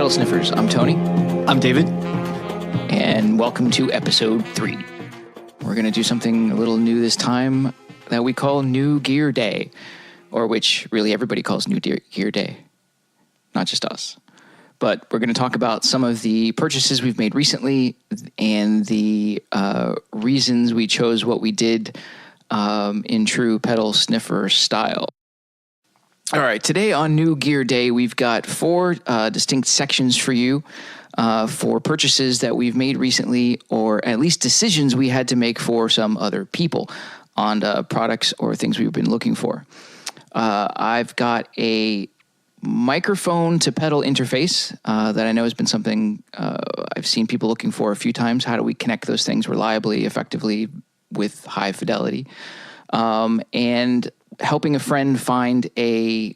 Pedal Sniffers. I'm Tony. I'm David. And welcome to episode 3. We're going to do something a little new this time that we call New Gear Day, or which really everybody calls New Gear Day, not just us. But we're going to talk about some of the purchases we've made recently and the reasons we chose what we did in true pedal sniffer style. All right, today on New Gear Day, we've got 4 distinct sections for you for purchases that we've made recently, or at least decisions we had to make for some other people on products or things we've been looking for. I've got a microphone to pedal interface that I know has been something I've seen people looking for a few times. How do we connect those things reliably, effectively, with high fidelity? And helping a friend find a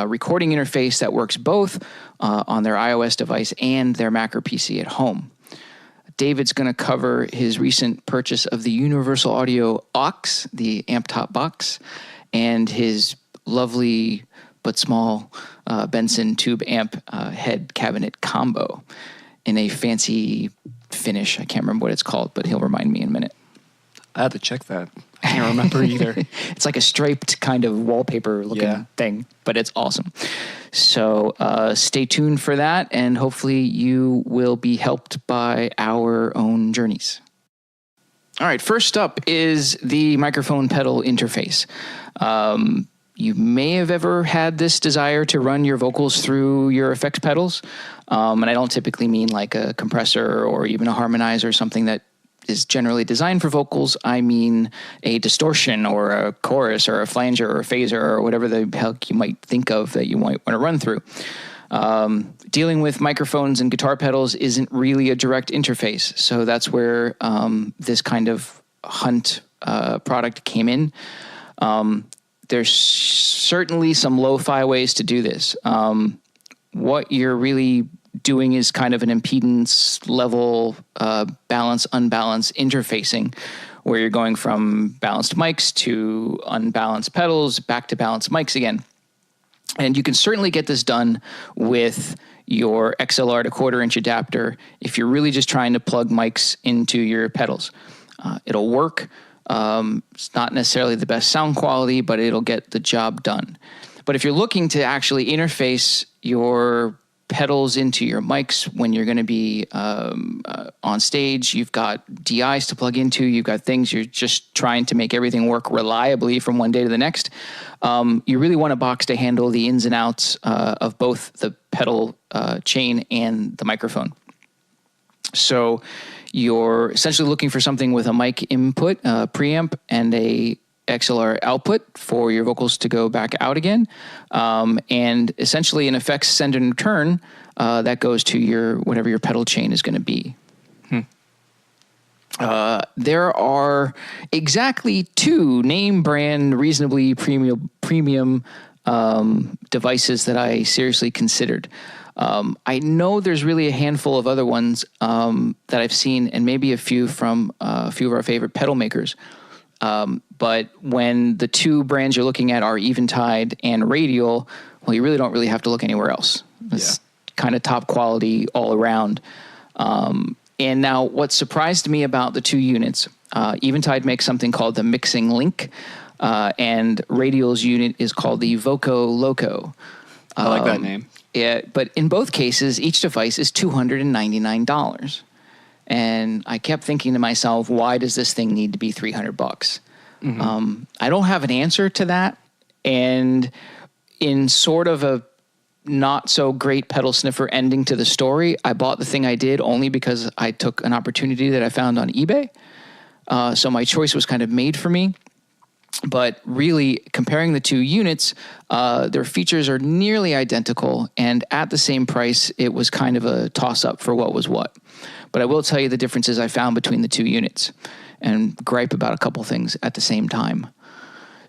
recording interface that works both on their iOS device and their Mac or PC at home. David's going to cover his recent purchase of the Universal Audio aux, the amp top box, and his lovely but small Benson tube amp head cabinet combo in a fancy finish. I can't remember what it's called, but he'll remind me in a minute. I had to check that. I can't remember either. It's like a striped kind of wallpaper looking thing, but it's awesome. So stay tuned for that, and hopefully you will be helped by our own journeys. All right, first up is the microphone pedal interface. You may have ever had this desire to run your vocals through your effects pedals, and I don't typically mean like a compressor or even a harmonizer or something that is generally designed for vocals. I mean a distortion or a chorus or a flanger or a phaser or whatever the hell you might think of that you might want to run through. Dealing with microphones and guitar pedals isn't really a direct interface, so that's where this kind of Hunt product came in. There's certainly some lo-fi ways to do this. What you're really doing is kind of an impedance level, balance, unbalance interfacing, where you're going from balanced mics to unbalanced pedals, back to balanced mics again. And you can certainly get this done with your XLR to 1/4-inch adapter if you're really just trying to plug mics into your pedals. It'll work. It's not necessarily the best sound quality, but it'll get the job done. But if you're looking to actually interface your pedals into your mics when you're going to be on stage, you've got DIs to plug into, you've got things, you're just trying to make everything work reliably from one day to the next. You really want a box to handle the ins and outs of both the pedal chain and the microphone. So you're essentially looking for something with a mic input, preamp, and a XLR output for your vocals to go back out again, and essentially an effects send and return that goes to your whatever your pedal chain is going to be. There are exactly 2 name brand, reasonably premium devices that I seriously considered. I know there's really a handful of other ones that I've seen, and maybe a few from a few of our favorite pedal makers. But when the 2 brands you're looking at are Eventide and Radial, well, you really don't really have to look anywhere else. It's kind of top quality all around. And now what surprised me about the 2 units, Eventide makes something called the Mixing Link, and Radial's unit is called the Voco Loco. I like that name. Yeah, but in both cases, each device is $299. And I kept thinking to myself, why does this thing need to be $300? Mm-hmm. I don't have an answer to that. And in sort of a not so great pedal sniffer ending to the story, I bought the thing I did only because I took an opportunity that I found on eBay. So my choice was kind of made for me. But really, comparing the 2 units, their features are nearly identical. And at the same price, it was kind of a toss-up for what was what. But I will tell you the differences I found between the 2 units and gripe about a couple things at the same time.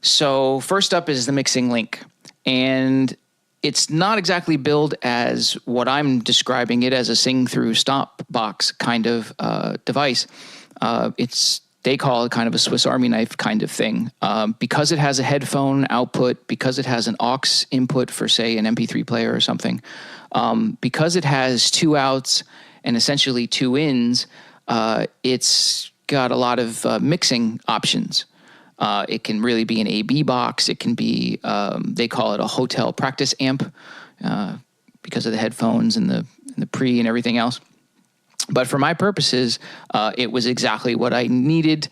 So first up is the Mixing Link. And it's not exactly billed as what I'm describing it as, a sing-through stop box kind of device. They call it kind of a Swiss Army knife kind of thing. Because it has a headphone output, because it has an aux input for, say, an MP3 player or something, Because it has 2 outs and essentially 2 ins, it's got a lot of mixing options. It can really be an AB box. It can be, they call it a hotel practice amp because of the headphones and the pre and everything else. But for my purposes, it was exactly what I needed.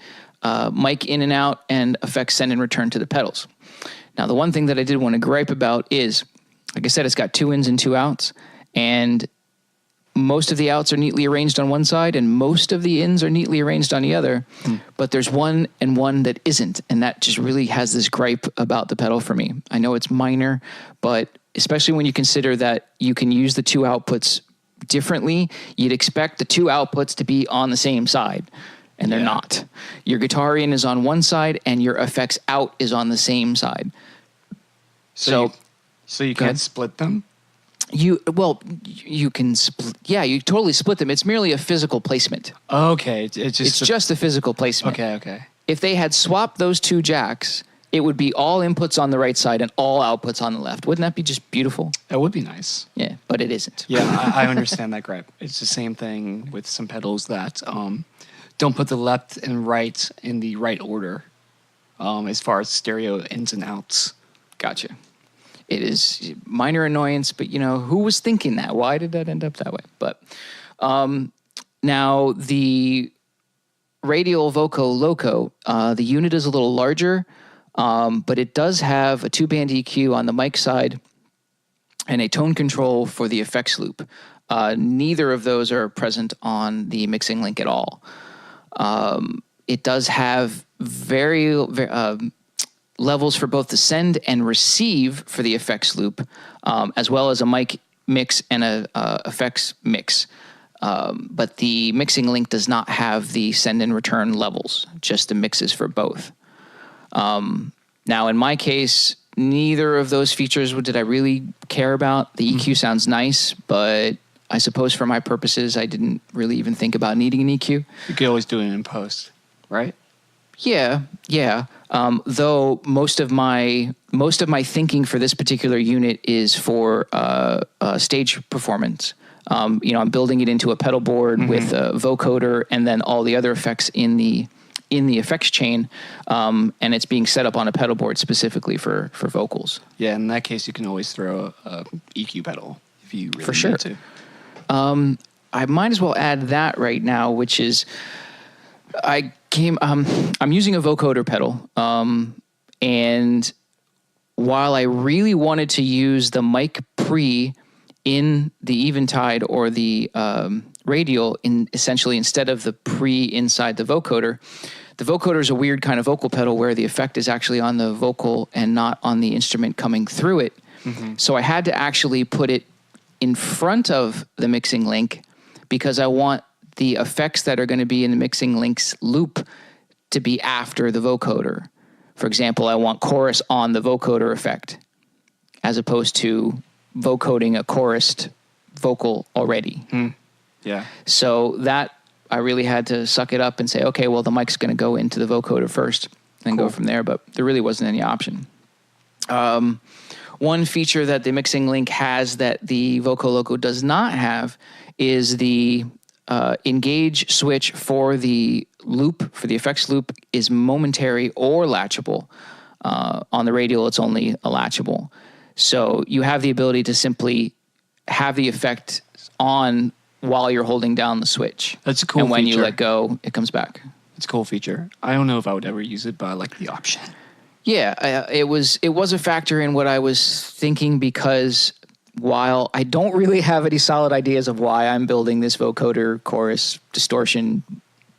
Mic in and out and effects send and return to the pedals. Now, the one thing that I did want to gripe about is, like I said, it's got 2 ins and 2 outs, and most of the outs are neatly arranged on one side and most of the ins are neatly arranged on the other, but there's one and one that isn't, and that just really has this gripe about the pedal for me. I know it's minor, but especially when you consider that you can use the 2 outputs differently, you'd expect the 2 outputs to be on the same side, and they're not. Your guitar in is on one side and your effects out is on the same side. So you can't split them? You can split. Yeah, you totally split them. It's merely a physical placement. Okay, it's just a physical placement. Okay. If they had swapped those 2 jacks, it would be all inputs on the right side and all outputs on the left. Wouldn't that be just beautiful? That would be nice. Yeah, but it isn't. Yeah, I understand that gripe. It's the same thing with some pedals that don't put the left and right in the right order as far as stereo ins and outs. Gotcha. It is minor annoyance, but who was thinking that? Why did that end up that way? But now the Radial Voco Loco, the unit is a little larger, but it does have a 2-band EQ on the mic side and a tone control for the effects loop. Neither of those are present on the mixing link at all. It does have very levels for both the send and receive for the effects loop, as well as a mic mix and a effects mix. But the mixing link does not have the send and return levels, just the mixes for both. Now, in my case, neither of those features did I really care about. The EQ sounds nice, but I suppose for my purposes, I didn't really even think about needing an EQ. You could always do it in post, right? Yeah. Though most of my thinking for this particular unit is for stage performance. I'm building it into a pedal board with a vocoder and then all the other effects in the effects chain, and it's being set up on a pedal board specifically for vocals. Yeah, in that case, you can always throw a EQ pedal if you really for sure. need to. I might as well add that right now, which is I'm using a vocoder pedal, and while I really wanted to use the mic pre in the Eventide or the Radial essentially instead of the pre inside the vocoder is a weird kind of vocal pedal where the effect is actually on the vocal and not on the instrument coming through it. So I had to actually put it in front of the mixing link because I want the effects that are going to be in the mixing link's loop to be after the vocoder. For example, I want chorus on the vocoder effect as opposed to vocoding a chorused vocal already. Yeah. So that I really had to suck it up and say, okay, well, the mic's going to go into the vocoder first and go from there, but there really wasn't any option. One feature that the mixing link has that the Voco Loco does not have is the engage switch for the loop, for the effects loop, is momentary or latchable. On the Radial, it's only a latchable. So you have the ability to simply have the effect on while you're holding down the switch. That's a cool feature. And when you let go, it comes back. It's a cool feature. I don't know if I would ever use it, but I like the option. Yeah, it was a factor in what I was thinking because while I don't really have any solid ideas of why I'm building this vocoder chorus distortion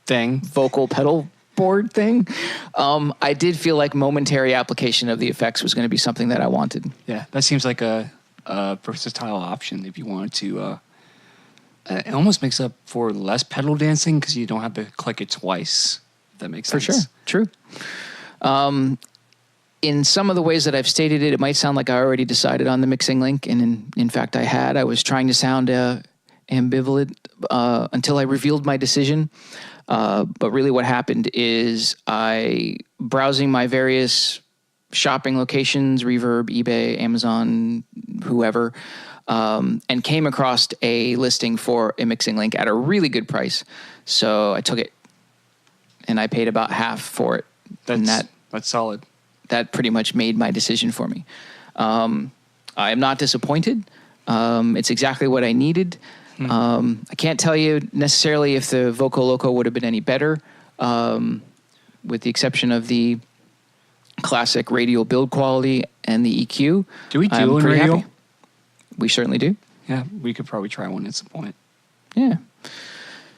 thing, vocal pedal board thing, I did feel like momentary application of the effects was going to be something that I wanted. Yeah, that seems like a versatile option if you wanted to. It almost makes up for less pedal dancing because you don't have to click it twice. If that makes sense. For sure. True. In some of the ways that I've stated it, it might sound like I already decided on the mixing link, and in fact I had. I was trying to sound ambivalent until I revealed my decision. But really what happened is browsing my various shopping locations, Reverb, eBay, Amazon, whoever, and came across a listing for a mixing link at a really good price. So I took it, and I paid about half for it. That's solid. That pretty much made my decision for me. I am not disappointed. It's exactly what I needed. I can't tell you necessarily if the Voco Loco would have been any better, with the exception of the classic radial build quality and the EQ. Do we do in radial? Happy. We certainly do. Yeah, we could probably try one at some point. Yeah.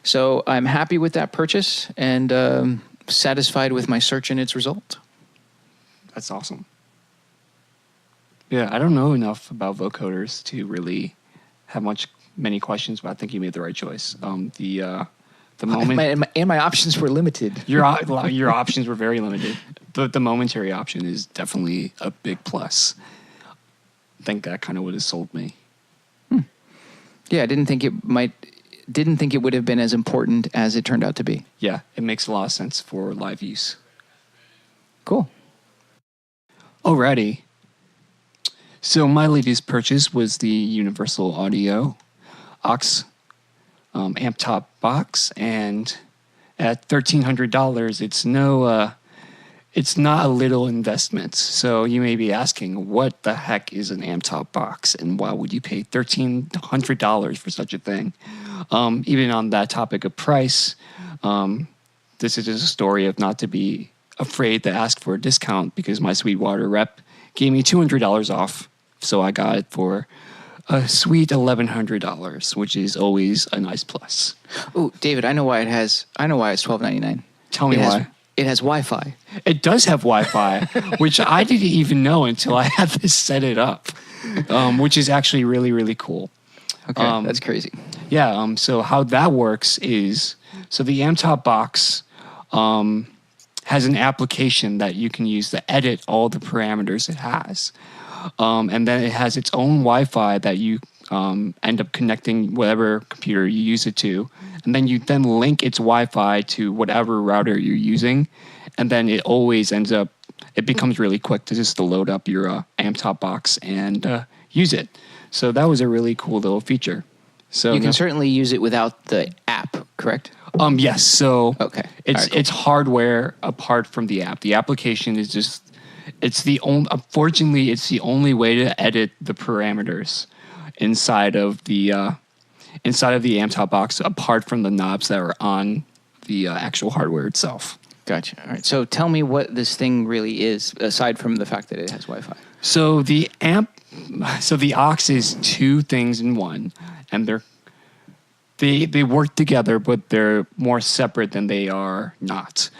So I'm happy with that purchase and satisfied with my search and its result. That's awesome. Yeah, I don't know enough about vocoders to really have many questions, but I think you made the right choice. The moment my options were limited. your options were very limited. The momentary option is definitely a big plus. I think that kind of would have sold me. Yeah, I didn't think it would have been as important as it turned out to be. Yeah, it makes a lot of sense for live use. Cool. Alrighty. So my latest purchase was the Universal Audio aux amp top box, and at $1,300, it's not a little investment. So you may be asking, what the heck is an amp top box, and why would you pay $1,300 for such a thing? Even on that topic of price, this is just a story of not to be afraid to ask for a discount, because my Sweetwater rep gave me $200 off. So I got it for a sweet $1,100, which is always a nice plus. Oh, David, I know why it's $12.99. Tell me why. It has Wi-Fi. It does have Wi-Fi, which I didn't even know until I had to set it up, which is actually really, really cool. Okay, that's crazy. Yeah, so how that works is, so the AmpTop box has an application that you can use to edit all the parameters it has. And then it has its own Wi-Fi that you end up connecting whatever computer you use it to. And then you then link its Wi-Fi to whatever router you're using. And then it always it becomes really quick to just load up your AmpTop box and use it. So that was a really cool little feature. So you can certainly use it without the app, correct? Yes. So okay. It's hardware apart from the app. The application is just, unfortunately, it's the only way to edit the parameters inside of the AmpTop box, apart from the knobs that are on the actual hardware itself. Gotcha. All right. So tell me what this thing really is, aside from the fact that it has Wi-Fi. So the aux is two things in one, and they work together, but they're more separate than they are not.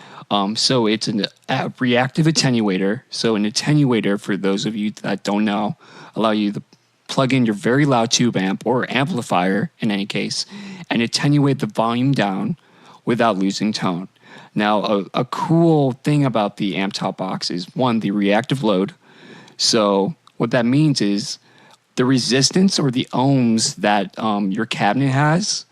So it's a reactive attenuator. So an attenuator, for those of you that don't know, allow you to plug in your very loud tube amp or amplifier in any case, and attenuate the volume down without losing tone. Now, a cool thing about the AmpTop box is, one, the reactive load. So what that means is the resistance or the ohms that your cabinet has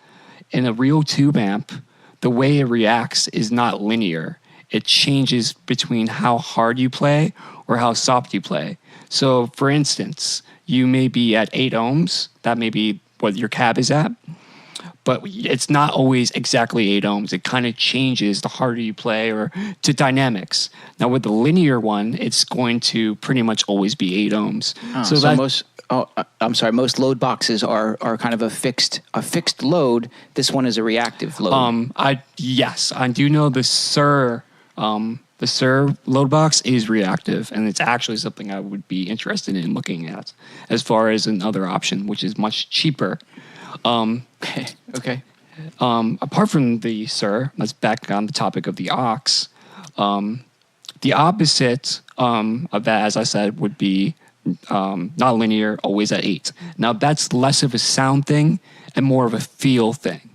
in a real tube amp, the way it reacts is not linear. It changes between how hard you play or how soft you play. So, for instance, you may be at 8 ohms. That may be what your cab is at. But it's not always exactly 8 ohms. It kind of changes the harder you play or to dynamics. Now, with the linear one, it's going to pretty much always be 8 ohms. Most load boxes are kind of a fixed load. This one is a reactive load. Yes, I do know the Sir load box is reactive, and it's actually something I would be interested in looking at as far as another option, which is much cheaper. Okay. Apart from the Sir, let's back on the topic of the aux. The opposite of that, as I said, would be not linear, always at 8. Now, that's less of a sound thing and more of a feel thing.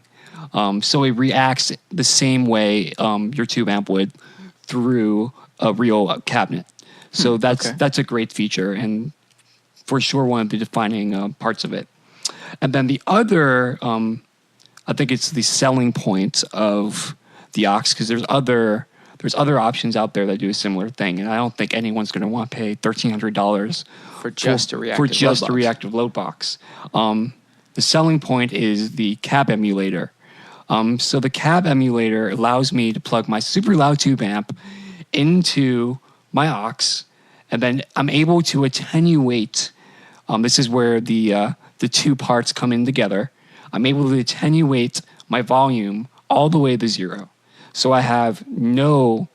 So it reacts the same way your tube amp would through a real cabinet. So that's a great feature, and for sure one of the defining parts of it. And then the other, I think it's the selling point of the aux, because there's other there's other options out there that do a similar thing, and I don't think anyone's going to want to pay $1,300 for just a reactive load box. The selling point is the cab emulator. So the cab emulator allows me to plug my super loud tube amp into my aux, and then I'm able to attenuate. This is where the two parts come in together. I'm able to attenuate my volume all the way to 0. So I have no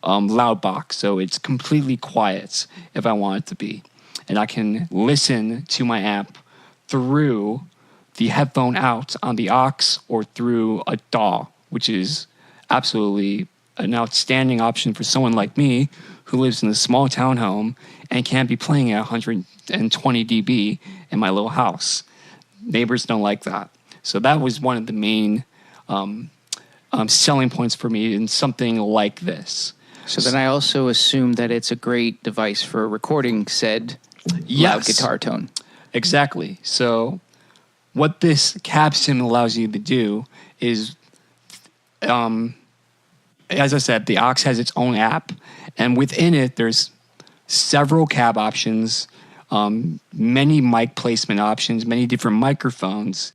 loud box, so it's completely quiet if I want it to be. And I can listen to my amp through the headphone out on the aux or through a DAW, which is absolutely an outstanding option for someone like me who lives in a small townhome and can't be playing at 120 dB in my little house. Neighbors don't like that. So that was one of the main selling points for me in something like this. So then I also assume that it's a great device for recording said loud guitar tone. Exactly. So what this cab sim allows you to do is, as I said, the aux has its own app, and within it there's several cab options, many mic placement options, many different microphones,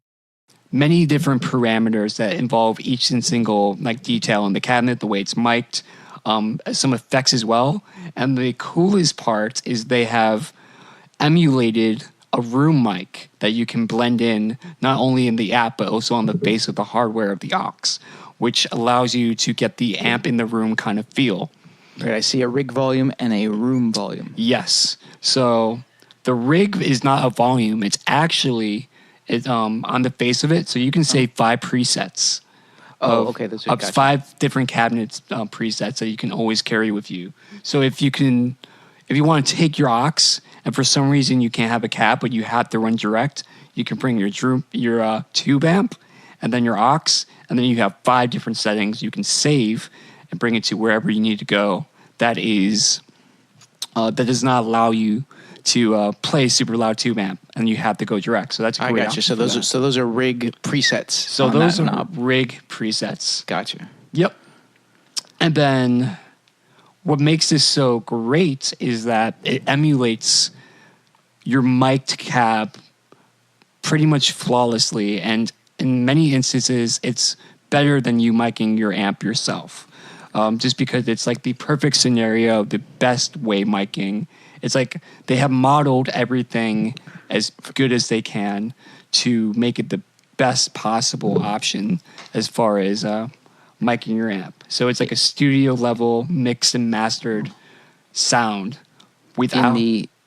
many different parameters that involve each and single detail in the cabinet, the way it's mic'd, some effects as well. And the coolest part is they have emulated a room mic that you can blend in not only in the app but also on the base of the hardware of the aux, which allows you to get the amp in the room kind of feel. Right, I see a rig volume and a room volume. Yes. So the rig is not a volume. It's actually on the face of it. So you can say 5 presets. Okay. That's what, gotcha. 5 different cabinets presets that you can always carry with you. So if you want to take your aux and for some reason you can't have a cab but you have to run direct, you can bring your tube amp and then your aux, and then you have 5 different settings you can save and bring it to wherever you need to go. That does not allow you to play super loud tube amp, and you have to go direct. So that's a great. I gotcha. So those are rig presets. So those are rig presets. Gotcha. Yep. And then what makes this so great is that it emulates your mic'd cab pretty much flawlessly, and in many instances, it's better than you micing your amp yourself. Just because it's like the perfect scenario, the best way micing. It's like they have modeled everything as good as they can to make it the best possible option as far as micing your amp. So it's like a studio level mixed and mastered sound without...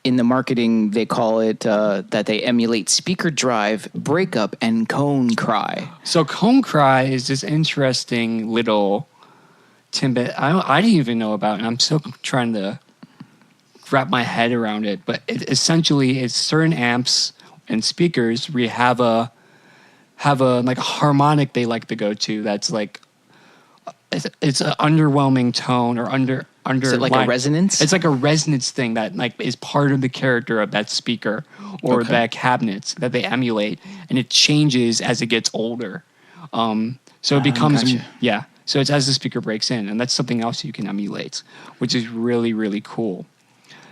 In the marketing, they call it that they emulate speaker drive, breakup, and cone cry. So cone cry is this interesting little tidbit I didn't even know about, and I'm still trying to wrap my head around it. But it essentially is certain amps and speakers where you have a like a harmonic they like to go to that's like it's an underwhelming tone or under. Is it like a resonance? It's like a resonance thing that like is part of the character of that speaker or that cabinet that they emulate, and it changes as it gets older. So it becomes gotcha. So it's as the speaker breaks in, and that's something else you can emulate, which is really, really cool.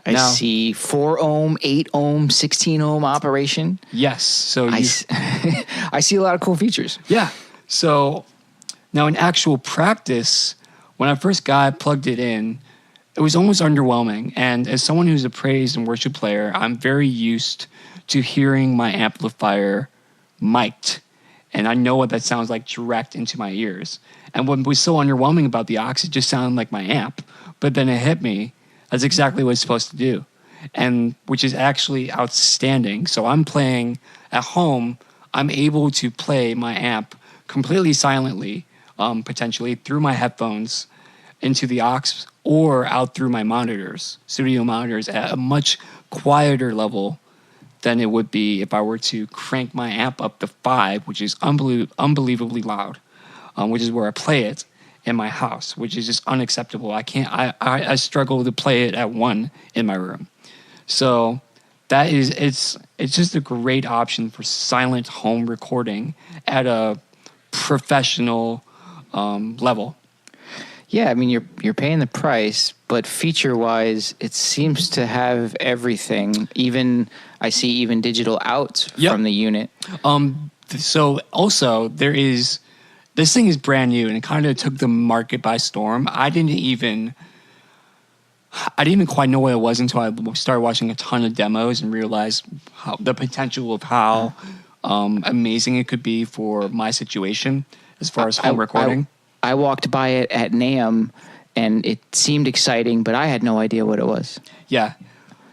I see 4 ohm, 8 ohm, 16 ohm operation. Yes. So I see a lot of cool features. Yeah. So now in actual practice, when I first plugged it in, it was almost underwhelming. And as someone who's a praise and worship player, I'm very used to hearing my amplifier mic'd. And I know what that sounds like direct into my ears. And what was so underwhelming about the aux, it just sounded like my amp. But then it hit me. That's exactly what it's supposed to do. And which is actually outstanding. So I'm playing at home. I'm able to play my amp completely silently, potentially through my headphones into the aux or out through my monitors, studio monitors, at a much quieter level than it would be if I were to crank my amp up to 5, which is unbelievably loud, which is where I play it in my house, which is just unacceptable. I struggle to play it at 1 in my room. So that is, it's just a great option for silent home recording at a professional level. Yeah, I mean you're paying the price, but feature wise, it seems to have everything. Even I see even digital out from the unit. So also this thing is brand new and it kind of took the market by storm. I didn't even quite know what it was until I started watching a ton of demos and realized the potential of how amazing it could be for my situation as far as home recording. I walked by it at NAMM and it seemed exciting, but I had no idea what it was. Yeah,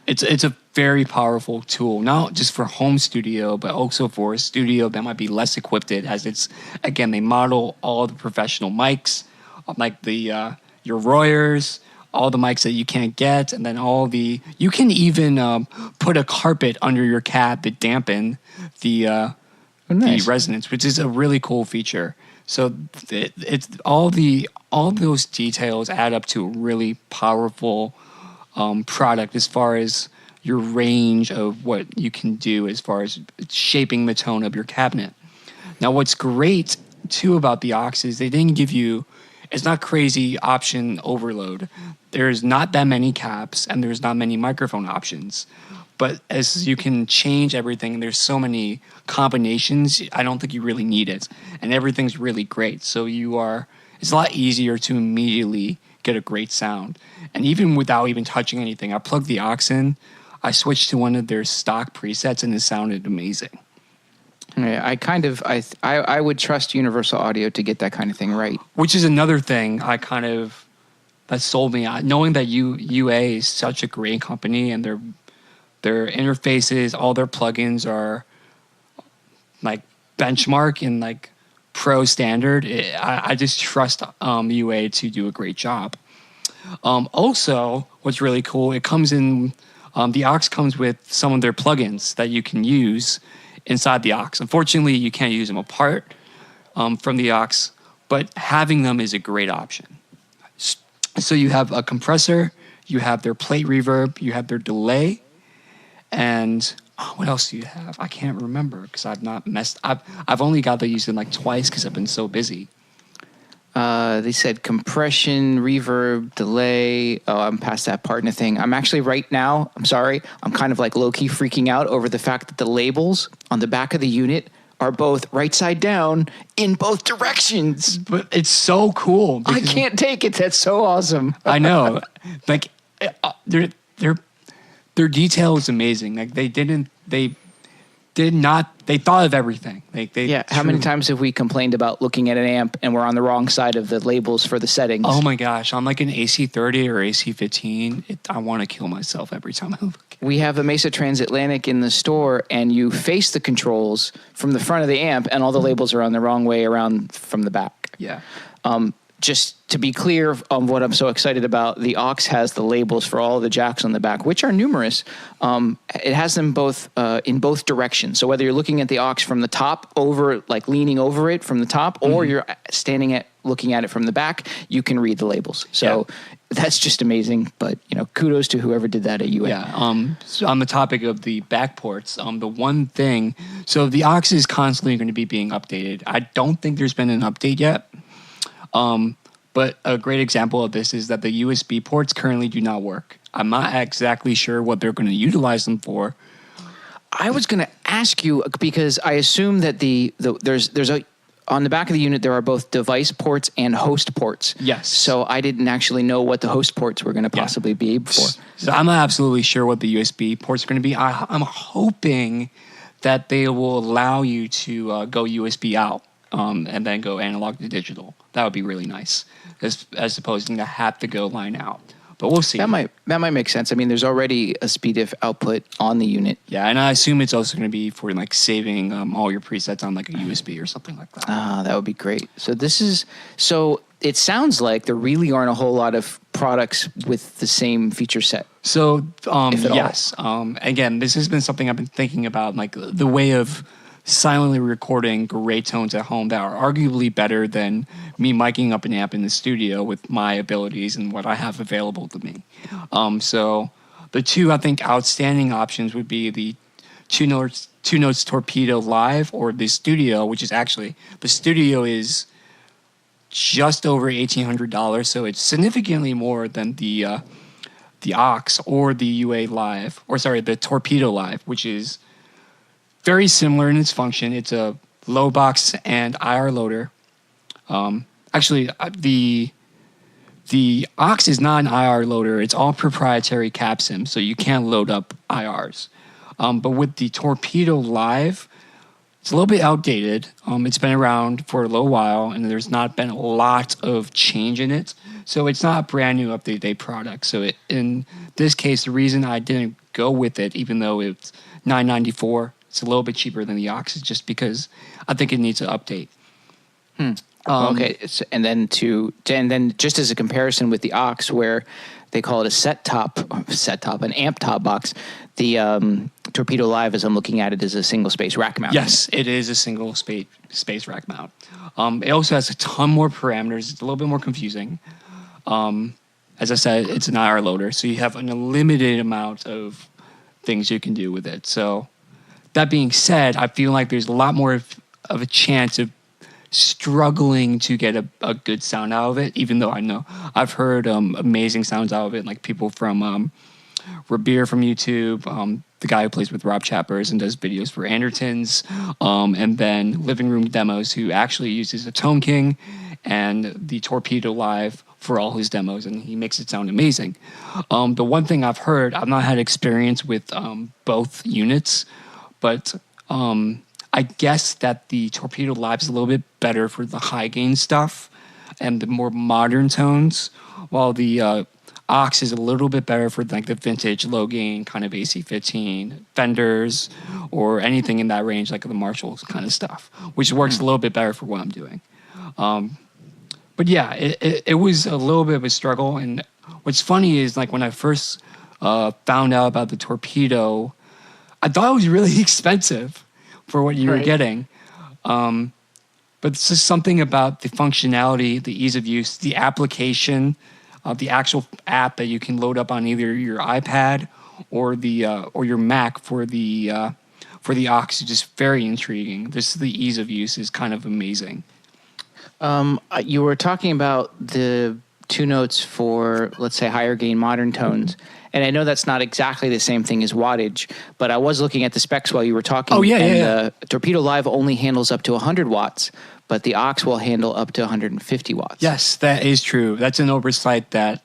it's a very powerful tool, not just for home studio, but also for a studio that might be less equipped. As it's, again, they model all the professional mics, like your Royers, all the mics that you can't get, and then you can even put a carpet under your cab to dampen the resonance, which is a really cool feature. So it's all those details add up to a really powerful product as far as your range of what you can do as far as shaping the tone of your cabinet. Now, what's great too about the aux is they didn't give you, it's not crazy option overload. There's not that many caps and there's not many microphone options. But as you can change everything, there's so many combinations, I don't think you really need it. And everything's really great. So it's a lot easier to immediately get a great sound. And even without even touching anything, I plugged the aux in, I switched to one of their stock presets and it sounded amazing. Yeah, I would trust Universal Audio to get that kind of thing right. Which is another thing that sold me. Knowing that UA is such a great company and their interfaces, all their plugins are like benchmark and like pro standard. I just trust UA to do a great job. Also, what's really cool, it comes in, the aux comes with some of their plugins that you can use inside the aux. Unfortunately, you can't use them apart from the aux, but having them is a great option. So you have a compressor, you have their plate reverb, you have their delay, and what else do you have? I can't remember because I've only got to use them like twice because I've been so busy. They said compression, reverb, delay. Oh, I'm past that part in the thing. I'm actually right now, I'm sorry, I'm kind of like low-key freaking out over the fact that the labels on the back of the unit are both right side down in both directions. But it's so cool. I can't take it. That's so awesome. I know. Like, their detail is amazing. Like, they thought of everything. How many times have we complained about looking at an amp and we're on the wrong side of the labels for the settings? Oh my gosh, on like an AC30 or AC15, I want to kill myself every time I look. We have a Mesa Transatlantic in the store, and you face the controls from the front of the amp, and all the labels are on the wrong way around from the back. Yeah. Just to be clear on what I'm so excited about, the aux has the labels for all the jacks on the back, which are numerous. It has them both in both directions. So whether you're looking at the aux from the top over, like leaning over it from the top, or you're looking at it from the back, you can read the labels. So that's just amazing. But kudos to whoever did that at UA. Yeah. So on the topic of the back ports, the one thing, so the aux is constantly going to be being updated. I don't think there's been an update yet. But a great example of this is that the USB ports currently do not work. I'm not exactly sure what they're going to utilize them for. I was going to ask you because I assume that on the back of the unit there are both device ports and host ports. Yes. So I didn't actually know what the host ports were going to possibly be for. So I'm not absolutely sure what the USB ports are going to be. I'm hoping that they will allow you to go USB out and then go analog to digital. That would be really nice, as opposed to have to go line out. But we'll see. That might make sense. I mean, there's already a SpeedIF output on the unit. Yeah, and I assume it's also going to be for like saving all your presets on like a USB or something like that. That would be great. So it sounds like there really aren't a whole lot of products with the same feature set. So yes, again, this has been something I've been thinking about, like the way of silently recording great tones at home that are arguably better than me miking up an amp in the studio with my abilities and what I have available to me. So the two, I think, outstanding options would be the Two Notes Torpedo Live or the Studio, which is actually, the Studio is just over $1,800, so it's significantly more than the aux or the UA Live, the Torpedo Live, which is very similar in its function. It's a low box and IR loader. Actually, the aux is not an IR loader. It's all proprietary CapSim, so you can't load up IRs. But with the Torpedo Live, it's a little bit outdated. It's been around for a little while, and there's not been a lot of change in it. So it's not a brand new up-to-date product. So in this case, the reason I didn't go with it, even though it's $994, it's a little bit cheaper than the aux, is just because I think it needs an update. Okay, and then just as a comparison with the aux, where they call it a an amp top box, the Torpedo Live, as I'm looking at it, is a single space rack mount. Yes, it is a single space rack mount. It also has a ton more parameters. It's a little bit more confusing. As I said, it's an IR loader, so you have an unlimited amount of things you can do with it. So that being said, I feel like there's a lot more of a chance of struggling to get a good sound out of it, even though I know I've heard amazing sounds out of it, like people from Rabir from YouTube, the guy who plays with Rob Chappers and does videos for Andertons, and then Living Room Demos, who actually uses a Tone King and the Torpedo Live for all his demos, and he makes it sound amazing. The one thing I've heard, I've not had experience with both units, but I guess that the Torpedo Live is a little bit better for the high gain stuff and the more modern tones, while the aux is a little bit better for like the vintage low gain kind of AC-15 Fenders or anything in that range, like the Marshall kind of stuff, which works a little bit better for what I'm doing. But yeah, it was a little bit of a struggle. And what's funny is, like, when I first found out about the Torpedo, I thought it was really expensive for what you were getting. But it's just something about the functionality, the ease of use, the application, the actual app that you can load up on either your iPad or your Mac for the aux is just very intriguing. The ease of use is kind of amazing. You were talking about the two notes for, let's say, higher gain modern tones. And I know that's not exactly the same thing as wattage, but I was looking at the specs while you were talking. Oh, yeah, The Torpedo Live only handles up to 100 watts, but the aux will handle up to 150 watts. Yes, that is true. That's an oversight that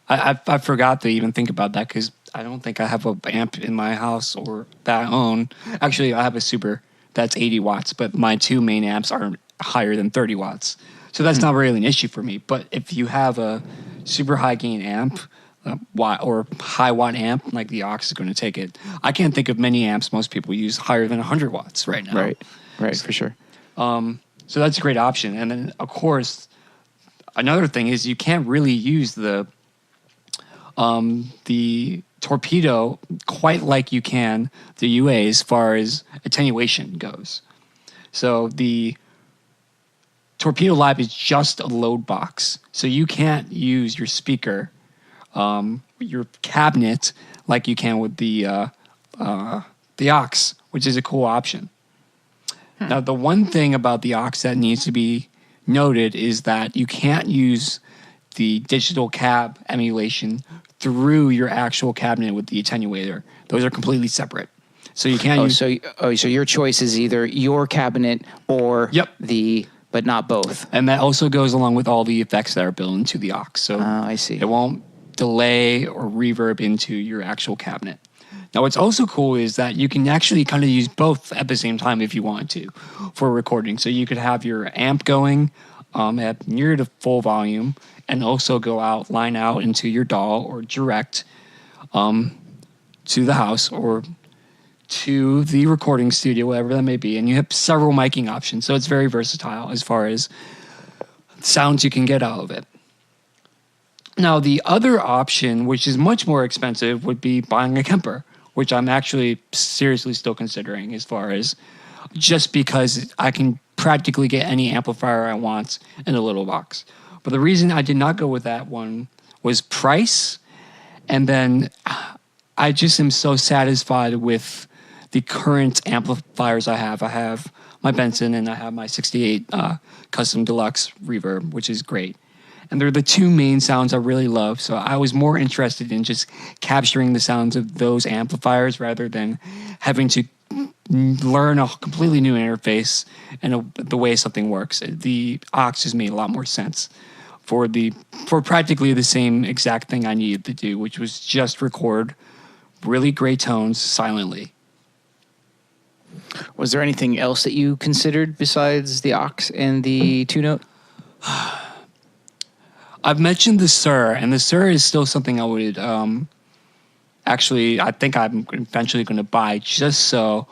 I forgot to even think about that, because I don't think I have an amp in my house or that I own. Actually, I have a Super that's 80 watts, but my two main amps are higher than 30 watts. So that's not really an issue for me. But if you have a super high gain amp, or high watt amp, like the aux is going to take it. I can't think of many amps most people use higher than 100 watts right now. Right, for sure. So that's a great option. And then, of course, another thing is you can't really use the Torpedo quite like you can the UA as far as attenuation goes. So the Torpedo Live is just a load box. So you can't use your speaker, your cabinet, like you can with the aux, which is a cool option. Now, the one thing about the aux that needs to be noted is that you can't use the digital cab emulation through your actual cabinet with the attenuator. Those are completely separate. So you can't use... So your choice is either your cabinet or but not both. And that also goes along with all the effects that are built into the aux. So I see. It won't delay or reverb into your actual cabinet. Now, what's also cool is that you can actually kind of use both at the same time if you want to for recording. So you could have your amp going at near to full volume and also line out into your DAW or direct to the house or to the recording studio, whatever that may be. And you have several miking options. So it's very versatile as far as sounds you can get out of it. Now, the other option, which is much more expensive, would be buying a Kemper, which I'm actually seriously still considering, as far as just because I can practically get any amplifier I want in a little box. But the reason I did not go with that one was price. And then I just am so satisfied with the current amplifiers I have. I have my Benson, and I have my 68 Custom Deluxe Reverb, which is great. And they're the two main sounds I really love. So I was more interested in just capturing the sounds of those amplifiers rather than having to learn a completely new interface and the way something works. The aux just made a lot more sense for practically the same exact thing I needed to do, which was just record really great tones silently. Was there anything else that you considered besides the aux and the two note? I've mentioned the Sir, and the Sir is still something I would actually, I think I'm eventually going to buy just so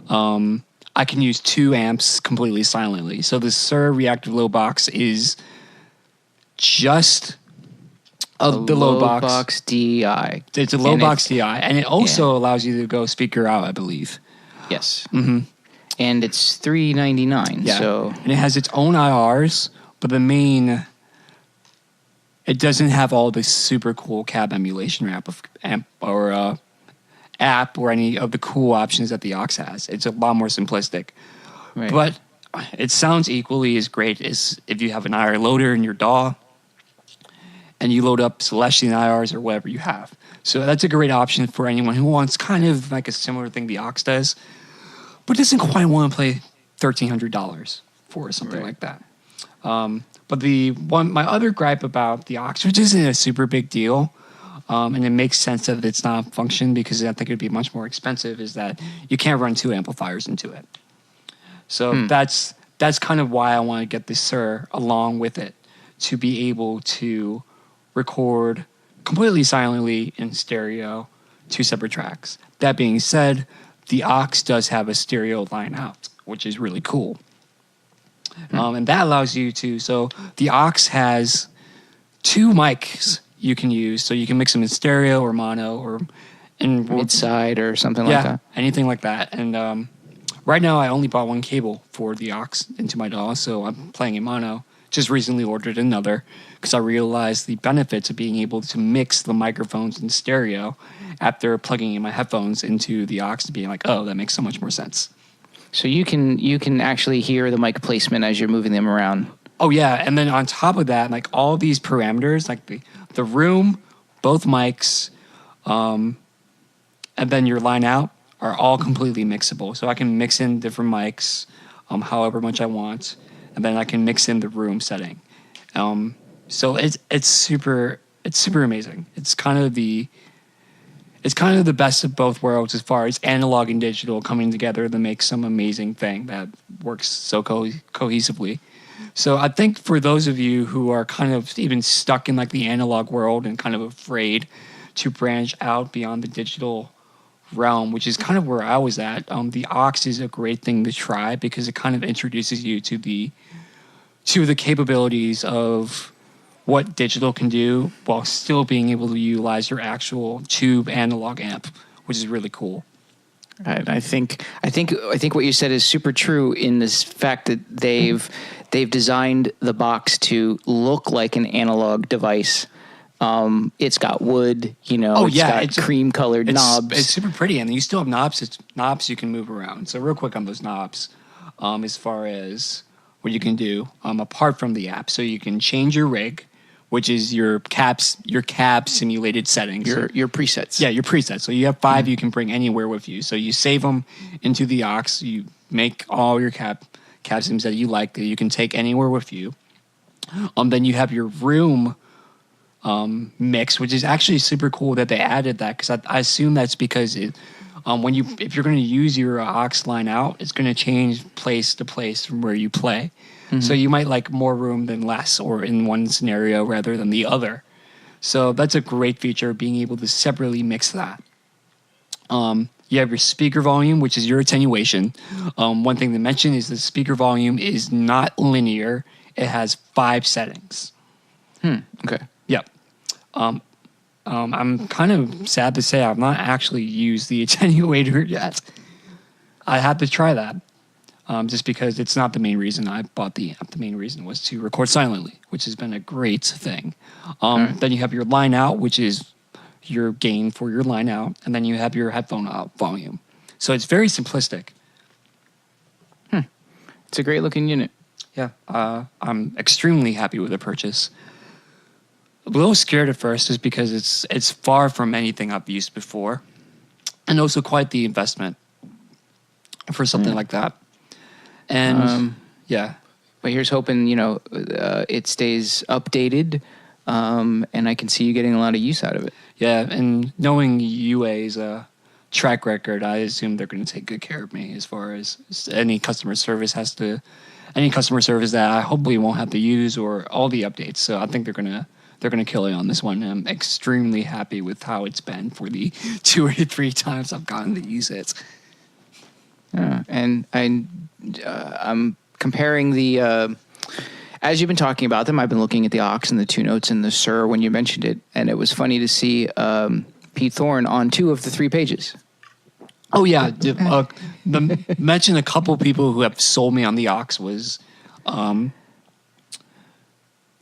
I can use 2 amps completely silently. So the Sir Reactive Low Box is just the low box DI. It's a low box DI, and it also allows you to go speaker out, I believe. Yes. Mm-hmm. And it's $399. Yeah. So and it has its own IRs, but it doesn't have all the super cool cab emulation app or any of the cool options that the aux has. It's a lot more simplistic, right. But it sounds equally as great as if you have an IR loader in your DAW and you load up Celestion IRs or whatever you have. So that's a great option for anyone who wants kind of like a similar thing the aux does, but doesn't quite want to pay $1,300 for something like that. But my other gripe about the aux, which isn't a super big deal, and it makes sense that it's not a function because I think it would be much more expensive, is that you can't run 2 amplifiers into it. So that's kind of why I want to get the Sir along with it, to be able to record completely silently in stereo 2 separate tracks. That being said, the aux does have a stereo line out, which is really cool. And that allows you to, so the aux has 2 mics you can use, so you can mix them in stereo or mono or in mid-side or something like that. Anything like that. And right now I only bought 1 cable for the aux into my DAW, so I'm playing in mono. Just recently ordered another because I realized the benefits of being able to mix the microphones in stereo after plugging in my headphones into the aux to being like, oh, that makes so much more sense. So you can actually hear the mic placement as you're moving them around. Oh yeah, and then on top of that, like all these parameters, like the room, both mics, and then your line out are all completely mixable. So I can mix in different mics, however much I want, and then I can mix in the room setting. So it's super amazing. It's kind of the best of both worlds as far as analog and digital coming together to make some amazing thing that works so cohesively. So I think for those of you who are kind of even stuck in like the analog world and kind of afraid to branch out beyond the digital realm, which is kind of where I was at, the aux is a great thing to try because it kind of introduces you to the capabilities of what digital can do while still being able to utilize your actual tube analog amp, which is really cool. Right. I think what you said is super true in this fact that they've designed the box to look like an analog device. It's got wood, it's got cream colored knobs. It's super pretty, and you still have knobs. It's knobs you can move around. So real quick on those knobs, as far as what you can do, apart from the app, so you can change your rig, which is your cab simulated settings. Your presets. Yeah, your presets. So you have 5 you can bring anywhere with you. So you save them into the aux. You make all your cab sims that you like that you can take anywhere with you. Then you have your room mix, which is actually super cool that they added that, because I assume that's because if you're going to use your aux line out, it's going to change place to place from where you play. Mm-hmm. So you might like more room than less, or in one scenario rather than the other. So that's a great feature, being able to separately mix that. You have your speaker volume, which is your attenuation. One thing to mention is the speaker volume is not linear. It has 5 settings. Okay. Yep. I'm kind of sad to say I've not actually used the attenuator yet. I had to try that, just because it's not the main reason I bought the app. The main reason was to record silently, which has been a great thing. Then you have your line out, which is your gain for your line out, and then you have your headphone out volume. So it's very simplistic. It's a great looking unit. Yeah, I'm extremely happy with the purchase. A little scared at first just because it's far from anything I've used before, and also quite the investment for something like that. And yeah. But here's hoping, it stays updated, and I can see you getting a lot of use out of it. Yeah, and knowing UA's track record, I assume they're going to take good care of me as far as any customer service that I hopefully won't have to use, or all the updates. So I think they're gonna kill it on this one. I'm extremely happy with how it's been for the 2 or 3 times I've gotten to use it. And I'm comparing the. As you've been talking about them, I've been looking at the Ox and the 2 Notes and the Sur when you mentioned it, and it was funny to see Pete Thorne on 2 of the 3 pages. Oh yeah, mention a couple people who have sold me on the Ox was.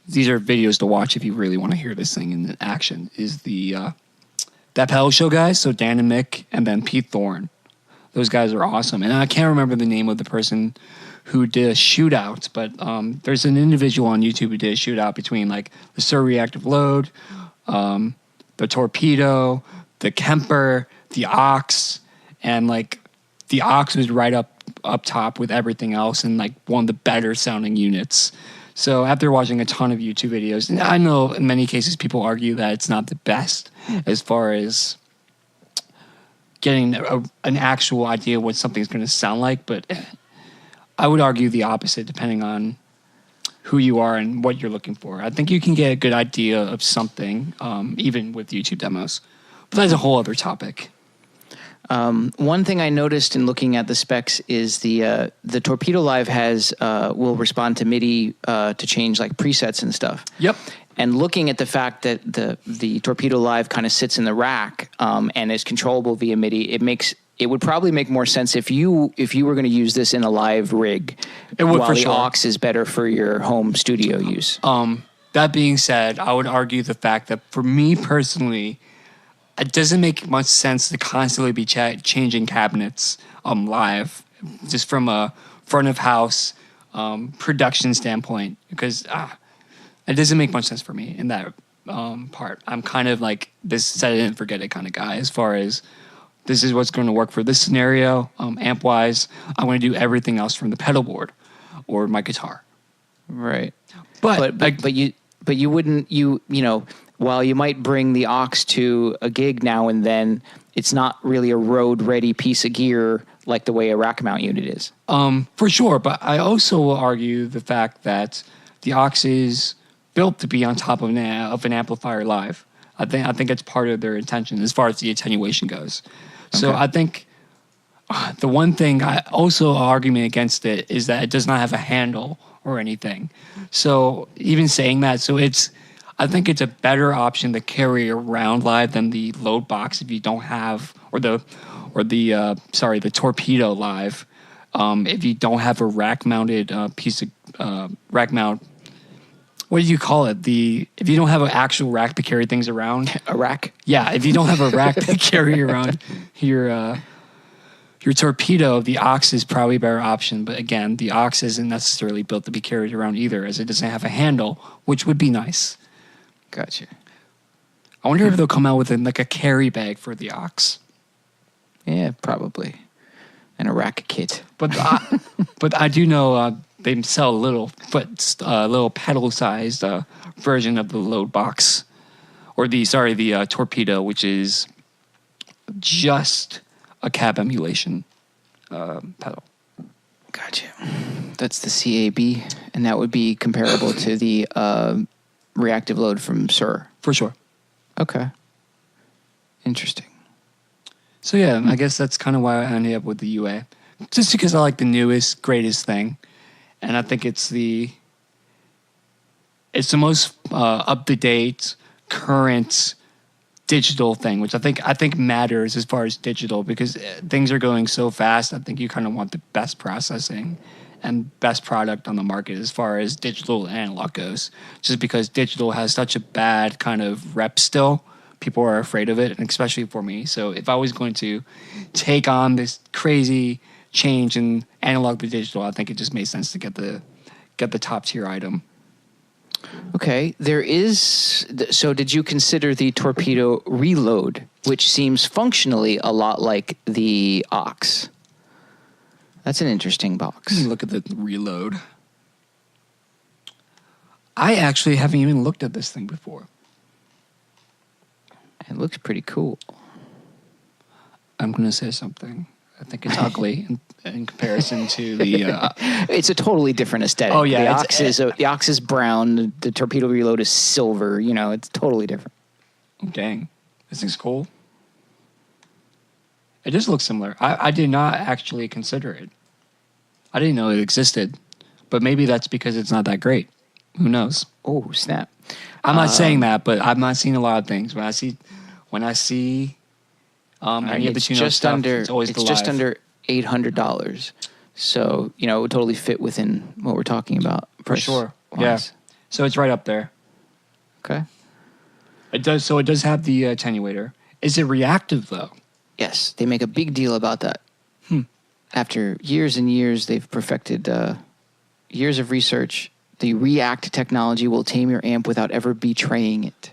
These are videos to watch if you really want to hear this thing in action. Is the That Pedal Show guys? So Dan and Mick, and then Pete Thorne. Those guys are awesome, and I can't remember the name of the person who did a shootout, but there's an individual on YouTube who did a shootout between like the Sur Reactive Load, the Torpedo, the Kemper, the Ox, and like the Ox was right up top with everything else, and like one of the better sounding units. So after watching a ton of YouTube videos, and I know in many cases people argue that it's not the best as far as getting an actual idea of what something's going to sound like, but I would argue the opposite depending on who you are and what you're looking for. I think you can get a good idea of something even with YouTube demos, but that's a whole other topic. One thing I noticed in looking at the specs is the Torpedo Live will respond to MIDI to change like presets and stuff. Yep. And looking at the fact that the Torpedo Live kind of sits in the rack and is controllable via MIDI, it would probably make more sense if you were going to use this in a live rig. It would, while for the sure. aux is better for your home studio use. That being said, I would argue the fact that for me personally, it doesn't make much sense to constantly be changing cabinets live, just from a front of house production standpoint, because it doesn't make much sense for me in that part. I'm kind of like this set it and forget it kind of guy as far as this is what's going to work for this scenario. Amp wise, I want to do everything else from the pedal board or my guitar. Right. But you wouldn't, while you might bring the aux to a gig now and then, it's not really a road-ready piece of gear like the way a rack mount unit is. For sure, but I also will argue the fact that the aux is built to be on top of an amplifier live. I think it's part of their intention as far as the attenuation goes. So I think the one thing argument against it is that it does not have a handle or anything. So even saying that, I think it's a better option to carry around live than the load box if you don't have, or the Torpedo Live, if you don't have a rack mounted piece of rack mount. What do you call it? If you don't have an actual rack to carry things around. A rack? Yeah, if you don't have a rack to carry around your Torpedo, the aux is probably a better option. But again, the aux isn't necessarily built to be carried around either, as it doesn't have a handle, which would be nice. Gotcha. I wonder if they'll come out with a carry bag for the aux. Yeah, probably. And a rack kit. But I do know they sell a little pedal-sized version of the load box, or the Torpedo, which is just a cab emulation pedal. Gotcha. That's the CAB, and that would be comparable to the reactive load from Sur. For sure. Okay. Interesting. So yeah, I guess that's kind of why I ended up with the UA. Just because I like the newest, greatest thing. And I think it's the most up-to-date, current digital thing, which I think matters as far as digital, because things are going so fast. I think you kind of want the best processing and best product on the market as far as digital and analog goes. Just because digital has such a bad kind of rep still, people are afraid of it, and especially for me. So if I was going to take on this crazy change in analog to digital, I think it just made sense to get the top tier item. Okay, there is. So, did you consider the Torpedo Reload, which seems functionally a lot like the Ox? That's an interesting box. Look at the Reload. I actually haven't even looked at this thing before. It looks pretty cool. I'm going to say something. I think it's ugly in comparison to the. It's a totally different aesthetic. Oh yeah, the Ox is brown. The Torpedo Reload is silver. You know, it's totally different. Dang, this thing's cool. It just looks similar. I did not actually consider it. I didn't know it existed, but maybe that's because it's not that great. Who knows? Oh snap! I'm not saying that, but I've not seen a lot of things. When I see. Any of the tune-up stuff, it's always the just live. under $800, so it would totally fit within what we're talking about. For sure, wise. yeah. So it's right up there. Okay. It does. So it does have the attenuator. Is it reactive though? Yes, they make a big deal about that. After years and years, they've perfected years of research. The React technology will tame your amp without ever betraying it.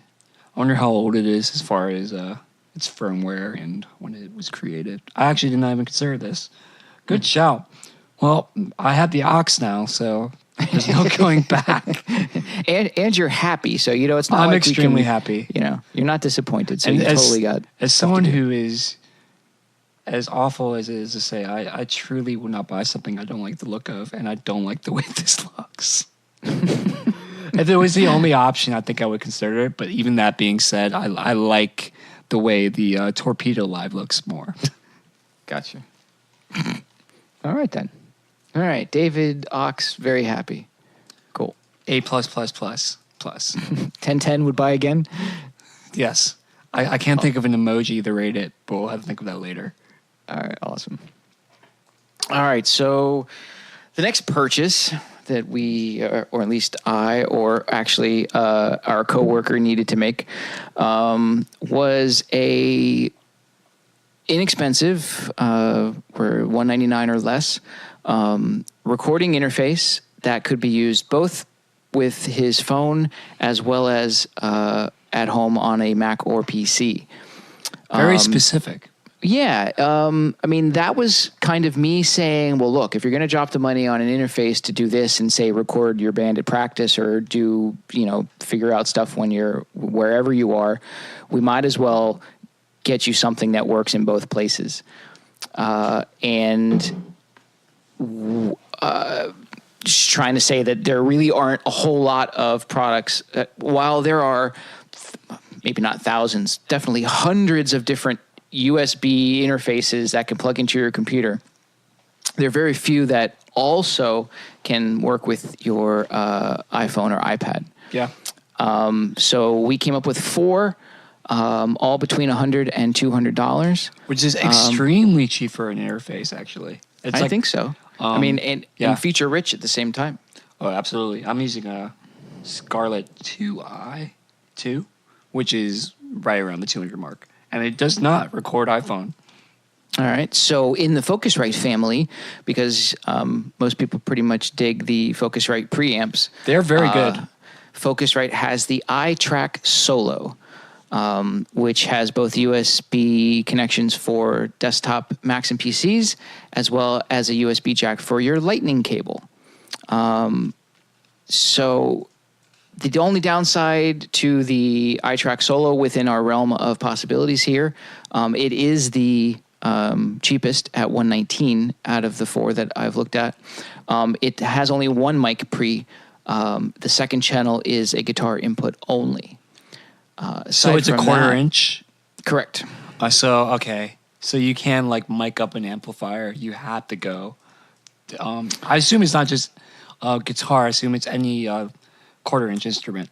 I wonder how old it is as far as its firmware and when it was created. I actually did not even consider this. Good shout. Well, I have the Ox now, so there's no going back. and you're happy, so it's not. I'm like extremely happy. You're not disappointed, so And you totally got. As someone who is as awful as it is to say, I truly would not buy something I don't like the look of, and I don't like the way this looks. If it was the only option, I think I would consider it. But even that being said, I like the way the Torpedo Live looks more. Gotcha. All right, then. All right. David Ox, very happy. Cool. A++++. 1010 would buy again? Yes. I can't think of an emoji to rate it, but we'll have to think of that later. All right. Awesome. All right. So the next purchase that we, or at least I, or actually our coworker needed to make, was a inexpensive, for $199 or less, recording interface that could be used both with his phone as well as at home on a Mac or PC. Very specific. Yeah. I mean, that was kind of me saying, well, look, if you're going to drop the money on an interface to do this and say record your band at practice or do, figure out stuff when you're wherever you are, we might as well get you something that works in both places. Just trying to say that there really aren't a whole lot of products. While there are maybe not thousands, definitely hundreds of different USB interfaces that can plug into your computer, there are very few that also can work with your iPhone or iPad. Yeah. So we came up with 4, all between $100 and $200. Which is extremely cheap for an interface, actually. I think so. I mean, and feature rich at the same time. Oh, absolutely. I'm using a Scarlett 2i2, which is right around the 200 mark. And it does not record iPhone. All right. So in the Focusrite family, because most people pretty much dig the Focusrite preamps. They're very good. Focusrite has the iTrack Solo, which has both USB connections for desktop Macs and PCs, as well as a USB jack for your Lightning cable. So the only downside to the iTrack Solo within our realm of possibilities here, it is the cheapest at $119 out of the 4 that I've looked at. It has only one mic pre. The second channel is a guitar input only. So it's a quarter inch? Correct. Okay. So you can mic up an amplifier. You have to go. I assume it's not just guitar. I assume it's any quarter inch instrument.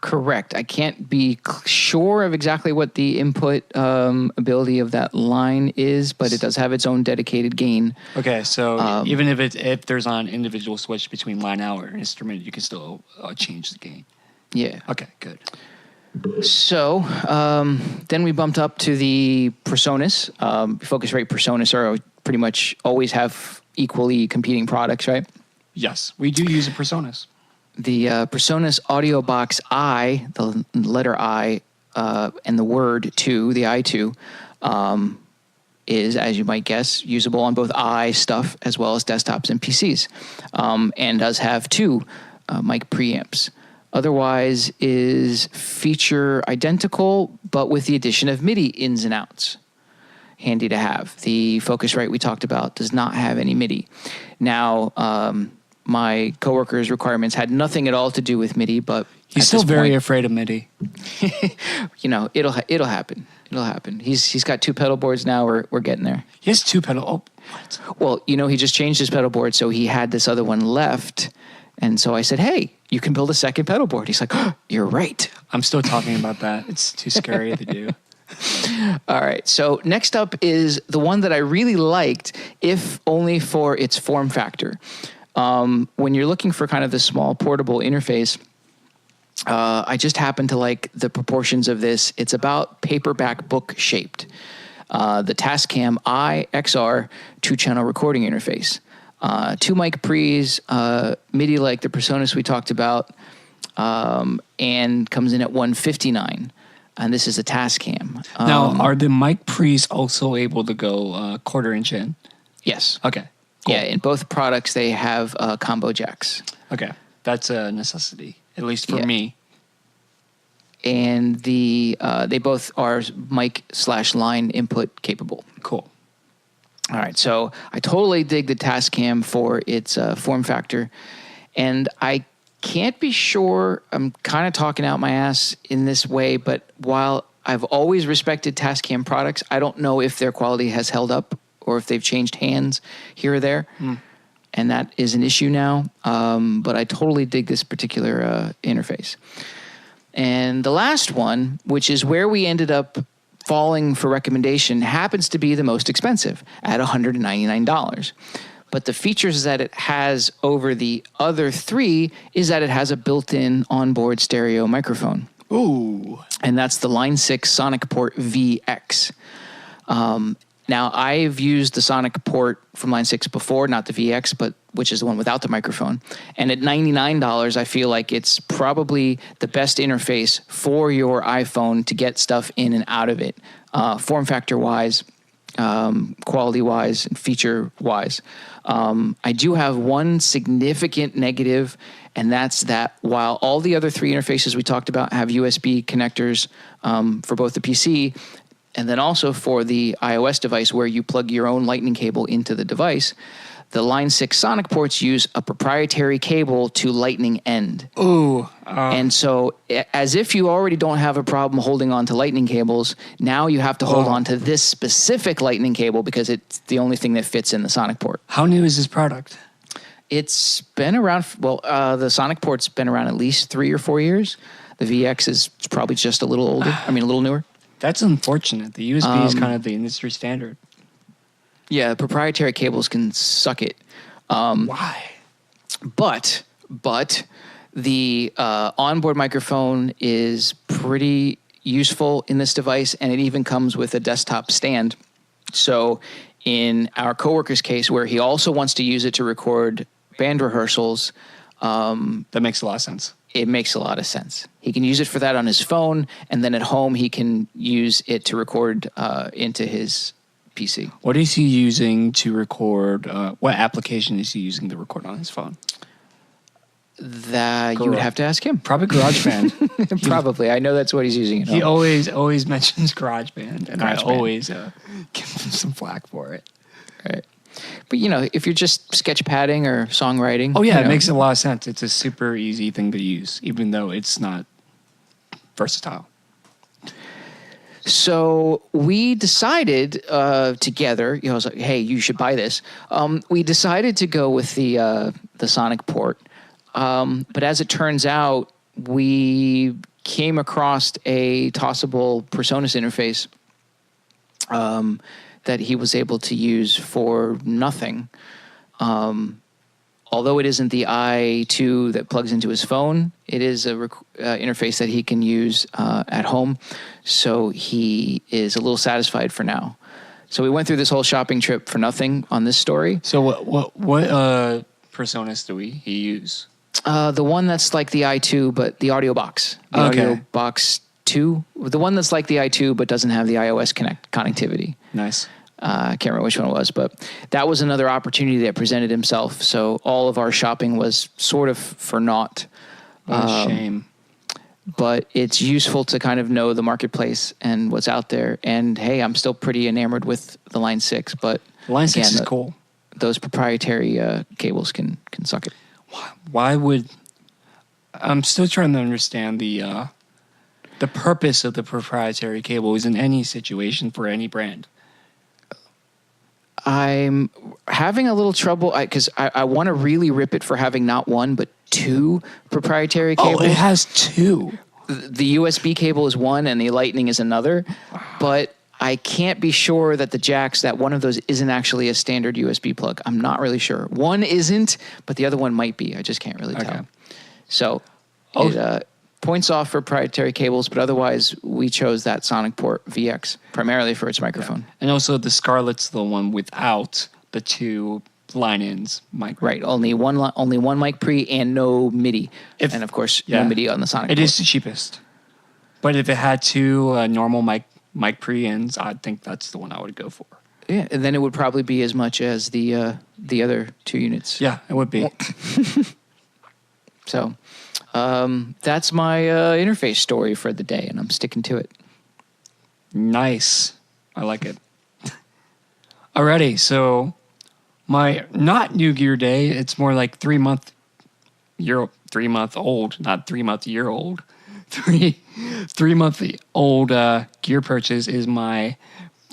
Correct. I can't be sure of exactly what the input ability of that line is, but it does have its own dedicated gain. Okay, so even if there's an individual switch between line out or instrument, you can still change the gain. Yeah. Okay, good. So then we bumped up to the Presonus, Focusrite Presonus, or pretty much always have equally competing products, right? Yes, we do use a PreSonus. The PreSonus AudioBox I, the letter I, and the word 2, the i2, is, as you might guess, usable on both i stuff as well as desktops and PCs, and does have 2 mic preamps. Otherwise is feature identical, but with the addition of MIDI ins and outs. Handy to have. The Focusrite we talked about does not have any MIDI. Now, my coworker's requirements had nothing at all to do with MIDI, but he's still very afraid of MIDI. You know, it'll happen. It'll happen. He's got 2 pedal boards now. We're getting there. He has 2 pedal. Oh, what? Well, you know, he just changed his pedal board, so he had this other one left, and so I said, "Hey, you can build a second pedal board." He's like, "Oh, you're right." I'm still talking about that. It's too scary to do. All right. So next up is the one that I really liked, if only for its form factor. When you're looking for kind of the small portable interface, I just happen to like the proportions of this. It's about paperback book shaped. The Tascam iXR 2-channel recording interface. 2 mic pre's, MIDI like the PreSonus we talked about, and comes in at $159. And this is a Tascam. Now, are the mic pre's also able to go 1/4 inch in? Yes. Okay. Cool. Yeah, in both products, they have combo jacks. Okay. That's a necessity, at least for me. And they both are mic/line input capable. Cool. All right, so I totally dig the Tascam for its form factor. And I can't be sure, I'm kind of talking out my ass in this way, but while I've always respected Tascam products, I don't know if their quality has held up or if they've changed hands here or there. And that is an issue now. But I totally dig this particular interface. And the last one, which is where we ended up falling for recommendation, happens to be the most expensive at $199. But the features that it has over the other 3 is that it has a built-in onboard stereo microphone. Ooh. And that's the Line 6 Sonic Port VX. Now, I've used the Sonic Port from Line 6 before, not the VX, but which is the one without the microphone. And at $99, I feel like it's probably the best interface for your iPhone to get stuff in and out of it, form factor-wise, quality-wise, and feature-wise. I do have one significant negative, and that's that while all the other 3 interfaces we talked about have USB connectors for both the PC and then also for the iOS device where you plug your own lightning cable into the device, the Line 6 Sonic ports use a proprietary cable to lightning end. Ooh. And so as if you already don't have a problem holding on to lightning cables, now you have to hold on to this specific lightning cable because it's the only thing that fits in the Sonic port. How new is this product? It's been around, the Sonic port's been around at least 3 or 4 years. The VX is probably just a little older. I mean, a little newer. That's unfortunate. The USB is kind of the industry standard. Yeah, proprietary cables can suck it. Why? But the onboard microphone is pretty useful in this device, and it even comes with a desktop stand. So in our coworker's case, where he also wants to use it to record band rehearsals, that makes a lot of sense. It makes a lot of sense. He can use it for that on his phone, and then at home he can use it to record into his PC. What is he using to record? What application is he using to record on his phone? That you would have to ask him. Probably GarageBand. Probably. I know that's what he's using. He always mentions GarageBand, and I always give him some flack for it. Right. But, you know, if you're just sketch padding or songwriting. Oh, yeah, it makes a lot of sense. It's a super easy thing to use, even though it's not versatile. So we decided together, I was like, hey, you should buy this. We decided to go with the Sonic port. But as it turns out, we came across a tossable PreSonus interface that he was able to use for nothing. Although it isn't the i2 that plugs into his phone, it is a interface that he can use at home. So he is a little satisfied for now. So we went through this whole shopping trip for nothing on this story. So what Personas do he use? The one that's like the i2, but the audio box. The audio box 2. The one that's like the i2, but doesn't have the iOS connectivity. Nice. I can't remember which one it was, but that was another opportunity that presented himself. So all of our shopping was sort of for naught. What a shame. But it's useful to kind of know the marketplace and what's out there. And hey, I'm still pretty enamored with the Line 6, but Line 6 is cool. Those proprietary cables can suck it. Why would... I'm still trying to understand the purpose of the proprietary cables in any situation for any brand. I'm having a little trouble because I want to really rip it for having not one, but 2 proprietary cables. Oh, it has 2. The USB cable is one and the Lightning is another, but I can't be sure that the jacks, that one of those isn't actually a standard USB plug. I'm not really sure. One isn't, but the other one might be. I just can't really tell. So it points off for proprietary cables, but otherwise we chose that Sonicport VX primarily for its microphone. Yeah. And also the Scarlett's the one without the 2 line-ins mic. Right, only one mic pre and no MIDI, and of course no MIDI on the Sonicport. It is the cheapest, but if it had 2 normal mic pre-ins, I think that's the one I would go for. Yeah, and then it would probably be as much as the other 2 units. Yeah, it would be. So that's my interface story for the day, and I'm sticking to it. Nice. I like it. Alrighty, so my not New Gear Day, it's more like 3 month old, not 3 month year old. 3 month old gear purchase is my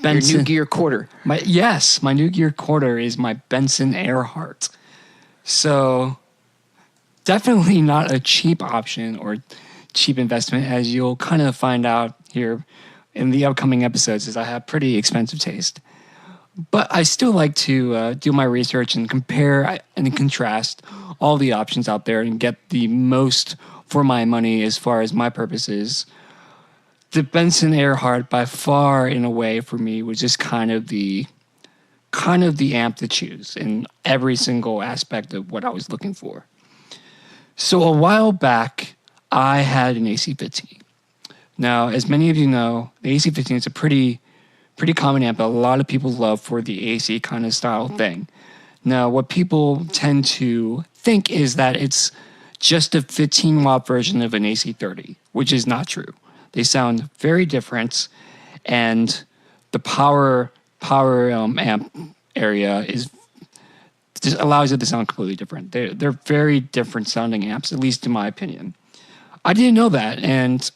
Benson. Your New Gear quarter. My New Gear quarter is my Benson Earhart. So definitely not a cheap option or cheap investment, as you'll kind of find out here in the upcoming episodes, as I have pretty expensive taste. But I still like to do my research and compare and contrast all the options out there and get the most for my money as far as my purposes. The Benson Earhart, by far in a way for me, was just kind of the amp to choose in every single aspect of what I was looking for. So a while back, I had an AC-15. Now, as many of you know, the AC-15 is a pretty common amp that a lot of people love for the AC kind of style thing. Now, what people tend to think is that it's just a 15-watt version of an AC-30, which is not true. They sound very different, and the power amp area just allows it to sound completely different. They're very different sounding amps, at least in my opinion. I didn't know that, and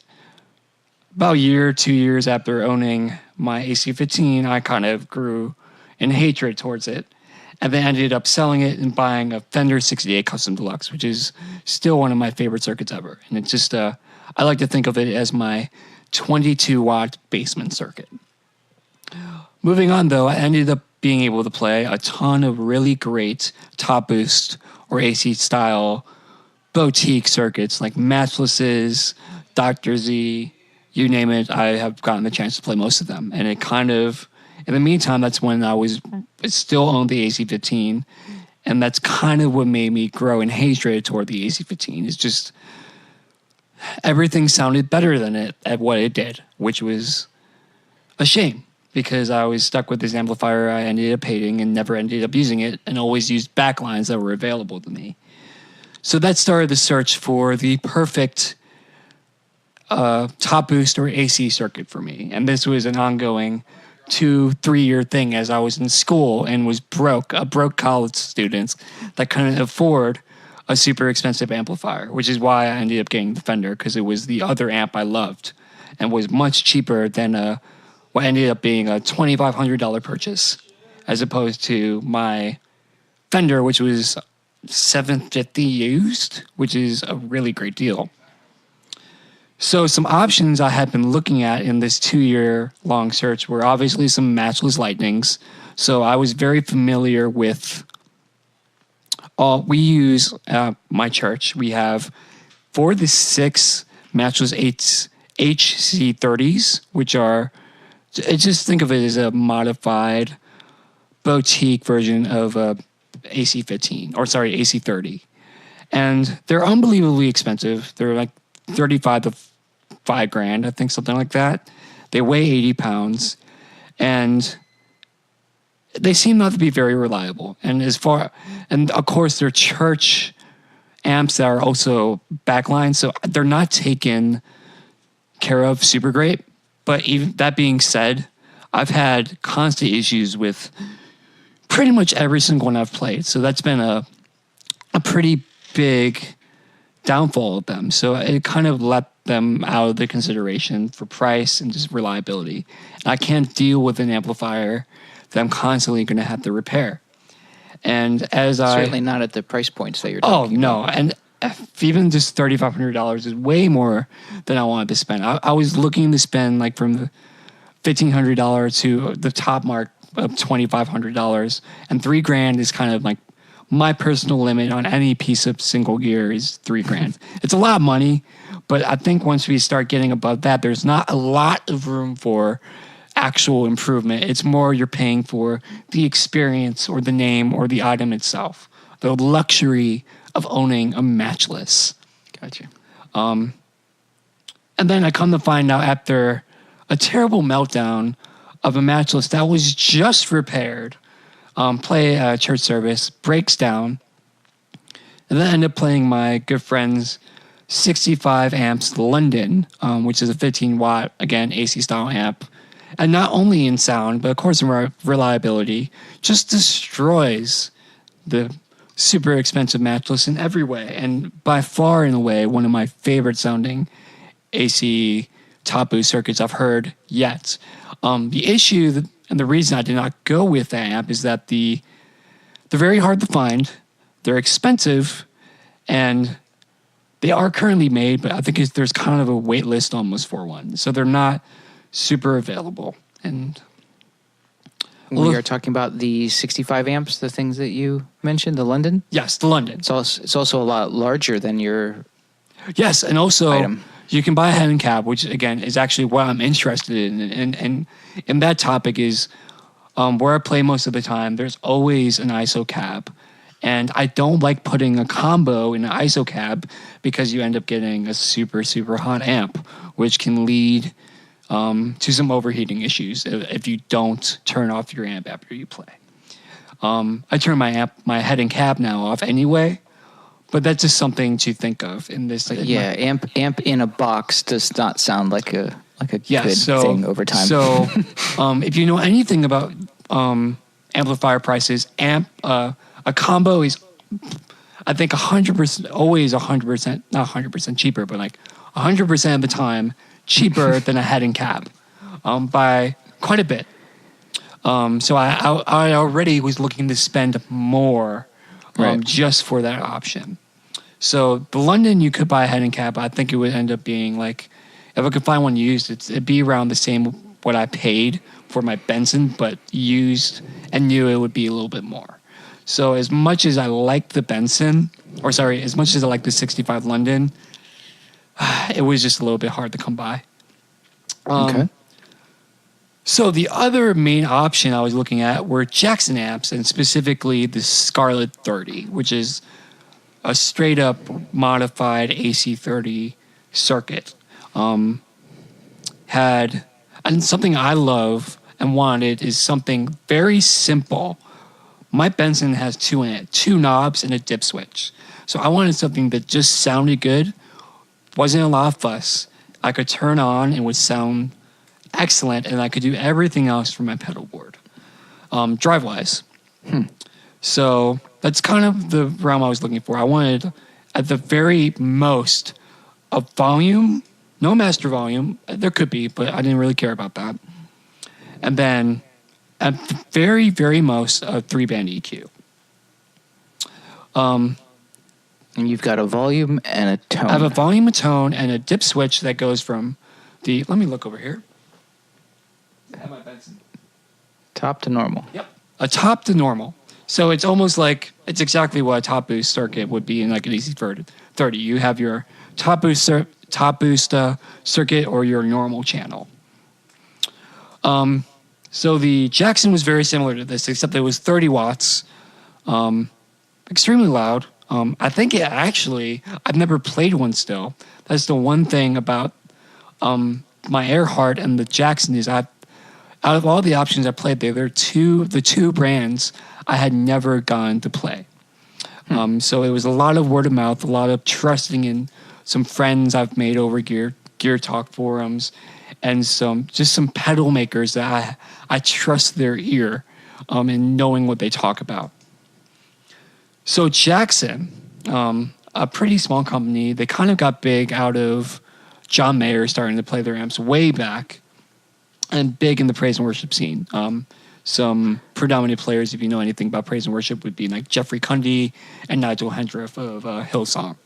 about a year, 2 years after owning my AC-15, I kind of grew in hatred towards it, and then ended up selling it and buying a Fender 68 Custom Deluxe, which is still one of my favorite circuits ever. And it's just, I like to think of it as my 22-watt basement circuit. Moving on, though, I ended up being able to play a ton of really great top boost or AC style boutique circuits like Matchlesses, Dr. Z, you name it. I have gotten the chance to play most of them. And it kind of, in the meantime, that's when I still owned the AC-15. And that's kind of what made me grow in hatred toward the AC-15. It's just everything sounded better than it at what it did, which was a shame because I was stuck with this amplifier I ended up hating and never ended up using it and always used backlines that were available to me. So that started the search for the perfect top boost or AC circuit for me. And this was an ongoing 2-3 year thing as I was in school and was a broke college student that couldn't afford a super expensive amplifier, which is why I ended up getting the Fender, because it was the other amp I loved and was much cheaper than what ended up being a $2,500 purchase, as opposed to my Fender, which was $750 used, which is a really great deal. So some options I had been looking at in this 2-year-long search were obviously some matchless Lightnings. So I was very familiar with we use my church. We have 4 to 6 matchless HC30s, which are Just think of it as a modified boutique version of a AC-15, or sorry, AC-30. And they're unbelievably expensive. They're like 35 to $5,000, I think, something like that. They weigh 80 pounds, and they seem not to be very reliable. And of course, they're church amps that are also backline, so they're not taken care of super great. But even that being said, I've had constant issues with pretty much every single one I've played. So that's been a pretty big downfall of them. So it kind of let them out of the consideration for price and just reliability. And I can't deal with an amplifier that I'm constantly going to have to repair. And certainly not at the price points that you're talking about. And even just $3,500 is way more than I wanted to spend. I was looking to spend like from the $1,500 to the top mark of $2,500, and $3,000 is kind of like my personal limit on any piece of single gear is $3,000. It's a lot of money, but I think once we start getting above that, there's not a lot of room for actual improvement. It's more you're paying for the experience or the name or the item itself, the luxury of owning a Matchless. Gotcha. And then I come to find out after a terrible meltdown of a Matchless that was just repaired, play a church service, breaks down, and then I end up playing my good friend's 65 amps London, which is a 15 watt, again, AC style amp. And not only in sound, but of course in reliability, just destroys the super expensive Matchless in every way. And by far, in a way, one of my favorite sounding AC top boost circuits I've heard yet. The issue and the reason I did not go with that amp is that they're very hard to find, they're expensive, and they are currently made, but I think there's kind of a wait list almost for one. So they're not super available. And we are talking about the 65 amps, the things that you mentioned, the London? Yes, the London. It's also a lot larger than your Yes, and also item. You can buy a head and cap, which again is actually what I'm interested in. And that topic is where I play most of the time, there's always an ISO cab. And I don't like putting a combo in an ISO cab because you end up getting a super, super hot amp, which can lead to some overheating issues if you don't turn off your amp after you play. I turn my head and cab now off anyway, but that's just something to think of in this. Yeah, amp in a box does not sound like a good thing over time. So if you know anything about amplifier prices, a combo is, I think 100%, always 100%, not 100% cheaper, but like 100% of the time cheaper than a head and cab by quite a bit. So I already was looking to spend more just for that option. So the London, you could buy a head and cab. I think it would end up being like, if I could find one used, it'd be around the same what I paid for my Benson, but used, and knew it would be a little bit more. So as much as I like the Benson, as much as I like the 65 London, it was just a little bit hard to come by. Okay. So the other main option I was looking at were Jackson amps, and specifically the Scarlett 30, which is a straight up modified AC30 circuit. And something I love and wanted is something very simple. My Benson has two knobs and a dip switch. So I wanted something that just sounded good, wasn't a lot of fuss. I could turn on and would sound excellent, and I could do everything else from my pedal board, drive-wise. So that's kind of the realm I was looking for. I wanted, at the very most, a volume, no master volume. There could be, but I didn't really care about that. And then, at the very, very most, a 3-band EQ. And you've got a volume and a tone. I have a volume, a tone, and a dip switch that goes from let me look over here. I have my Benson. Top to normal. Yep. A top to normal. So it's almost like, it's exactly what a top boost circuit would be in like an AC30. You have your top boost circuit or your normal channel. So the Jackson was very similar to this, except it was 30 watts, extremely loud. I think I've never played one still. That's the one thing about my Earhart and the Jackson is out of all the options I played there, the two brands I had never gone to play. So it was a lot of word of mouth, a lot of trusting in some friends I've made over Gear Talk forums, and some pedal makers that I trust their ear in knowing what they talk about. So Jackson, a pretty small company, they kind of got big out of John Mayer starting to play their amps way back, and big in the praise and worship scene. Some predominant players, if you know anything about praise and worship, would be like Jeffrey Cundy and Nigel Hendriff of Hillsong.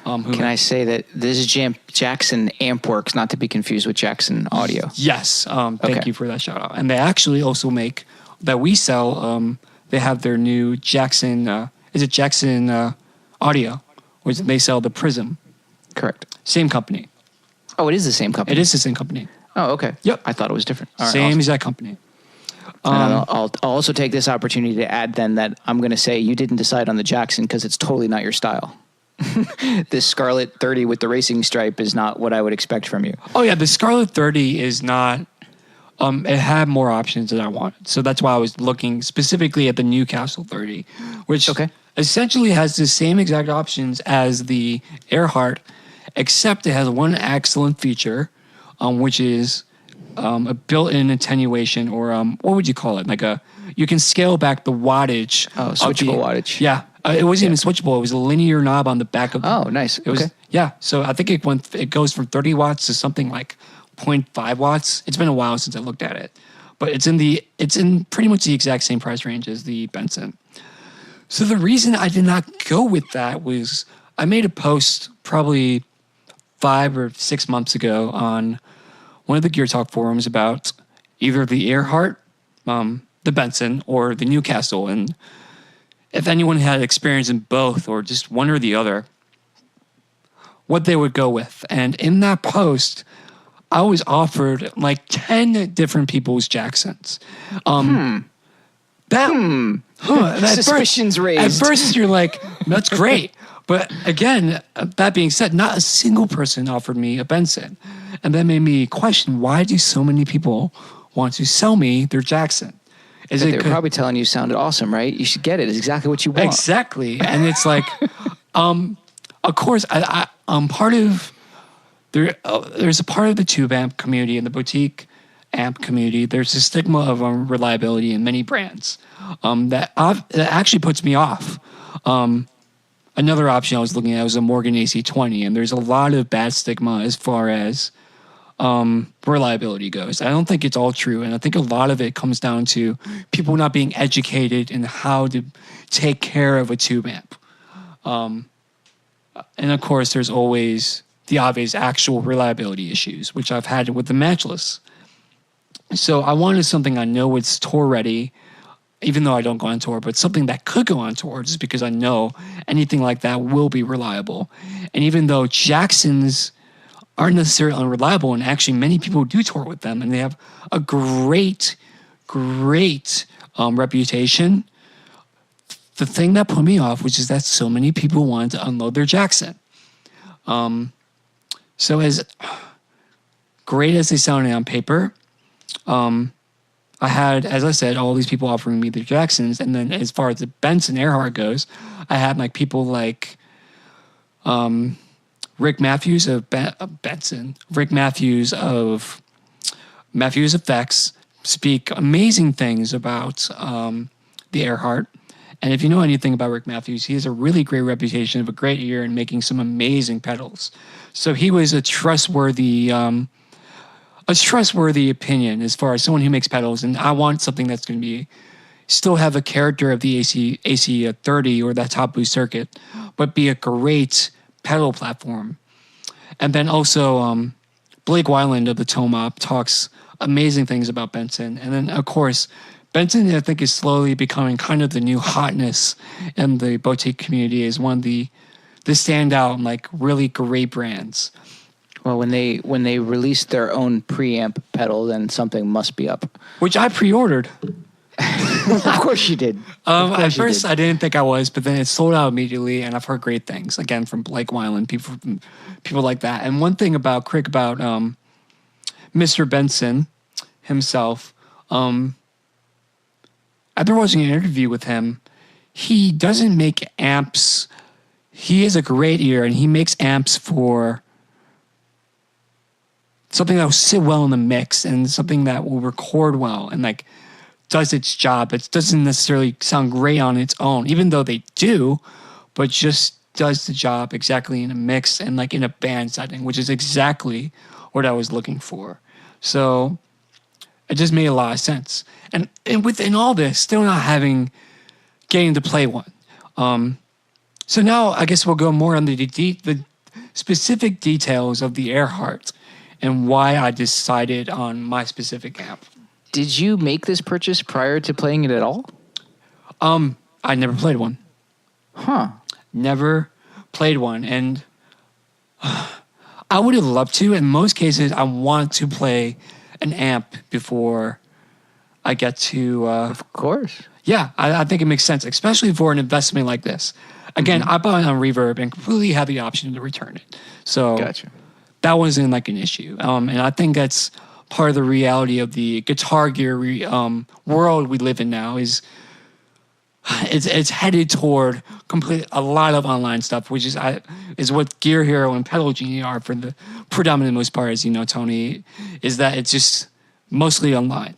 Can I say that this is Jackson Ampworks, not to be confused with Jackson Audio? Yes. Thank you for that shout out. And they actually also make, that we sell, they have their new Jackson, is it Jackson Audio? Which they sell the Prism. Correct. Same company. Oh, it is the same company? It is the same company. Oh, okay. Yep. I thought it was different. All right, same awesome. Exact company. I'll also take this opportunity to add then that I'm going to say you didn't decide on the Jackson because it's totally not your style. This Scarlett 30 with the racing stripe is not what I would expect from you. Oh yeah, the Scarlett 30 is not. It had more options than I wanted, so that's why I was looking specifically at the Newcastle 30, which essentially has the same exact options as the Earhart, except it has one excellent feature, which is a built-in attenuation, or what would you call it? You can scale back the wattage. Oh, switchable wattage. Yeah. It wasn't even switchable. It was a linear knob on the back of. Oh, nice. It was, yeah. So I think it goes from 30 watts to something like 0.5 watts. It's been a while since I looked at it, but it's in pretty much the exact same price range as the Benson. So the reason I did not go with that was I made a post probably 5 or 6 months ago on one of the Gear Talk forums about either the Earhart, the Benson, or the Newcastle, and if anyone had experience in both or just one or the other, what they would go with. And in that post, I was offered like 10 different people's Jacksons. Suspicions raised. At first, you're like, that's great. But again, that being said, not a single person offered me a Benson. And that made me question, why do so many people want to sell me their Jackson? They were probably telling you sounded awesome, right? You should get it. It's exactly what you want. Exactly. And it's like, of course, I'm part of, there's a part of the tube amp community and the boutique amp community. There's a stigma of reliability in many brands that actually puts me off. Another option I was looking at was a Morgan AC20, and there's a lot of bad stigma as far as reliability goes. I don't think it's all true, and I think a lot of it comes down to people not being educated in how to take care of a tube amp. And of course, there's always the obvious actual reliability issues, which I've had with the Matchless. So I wanted something I know it's tour ready, even though I don't go on tour, but something that could go on tour just because I know anything like that will be reliable. And even though Jacksons aren't necessarily unreliable, and actually many people do tour with them, and they have a great reputation, the thing that put me off, which is that so many people wanted to unload their Jackson. So as great as they sounded on paper, I had, as I said, all these people offering me their Jacksons, and then as far as the Benson Earhart goes, I had like people like Rick Matthews of Benson, Rick Matthews of Matthews Effects speak amazing things about the Earhart. And if you know anything about Rick Matthews, he has a really great reputation of a great ear and making some amazing pedals. So he was a trustworthy opinion as far as someone who makes pedals. And I want something that's going to be still have a character of the AC 30 or that top boost circuit, but be a great pedal platform. And then also Blake Weiland of the Tomop talks amazing things about Benson. And then, of course, Benson, I think, is slowly becoming kind of the new hotness in the boutique community, is one of the standout, like, really great brands. Well, when they released their own preamp pedal, then something must be up. which I pre-ordered. Of course you did. At first, I didn't think I was, but then it sold out immediately, and I've heard great things again from Blake Weiland, people like that. And one thing about Crick about Mr. Benson himself, after watching an interview with him, he doesn't make amps. He has a great ear, and he makes amps for something that will sit well in the mix and something that will record well and like does its job. It doesn't necessarily sound great on its own, even though they do, but just does the job exactly in a mix and like in a band setting, which is exactly what I was looking for. So it just made a lot of sense. And within all this, still not getting to play one. So now I guess we'll go more on the specific details of the Earhart and why I decided on my specific amp. Did you make this purchase prior to playing it at all? I never played one. Huh. Never played one. And I would have loved to. In most cases, I want to play an amp before I get to... Of course. Yeah, I think it makes sense, especially for an investment like this. Again, I bought it on Reverb and completely had the option to return it. So Gotcha. that wasn't like an issue. And I think that's part of the reality of the Guitar Gear world we live in now is it's headed toward a lot of online stuff, which is what Gear Hero and Pedal Genie are for the predominant most part, as you know, Tony, is that it's just mostly online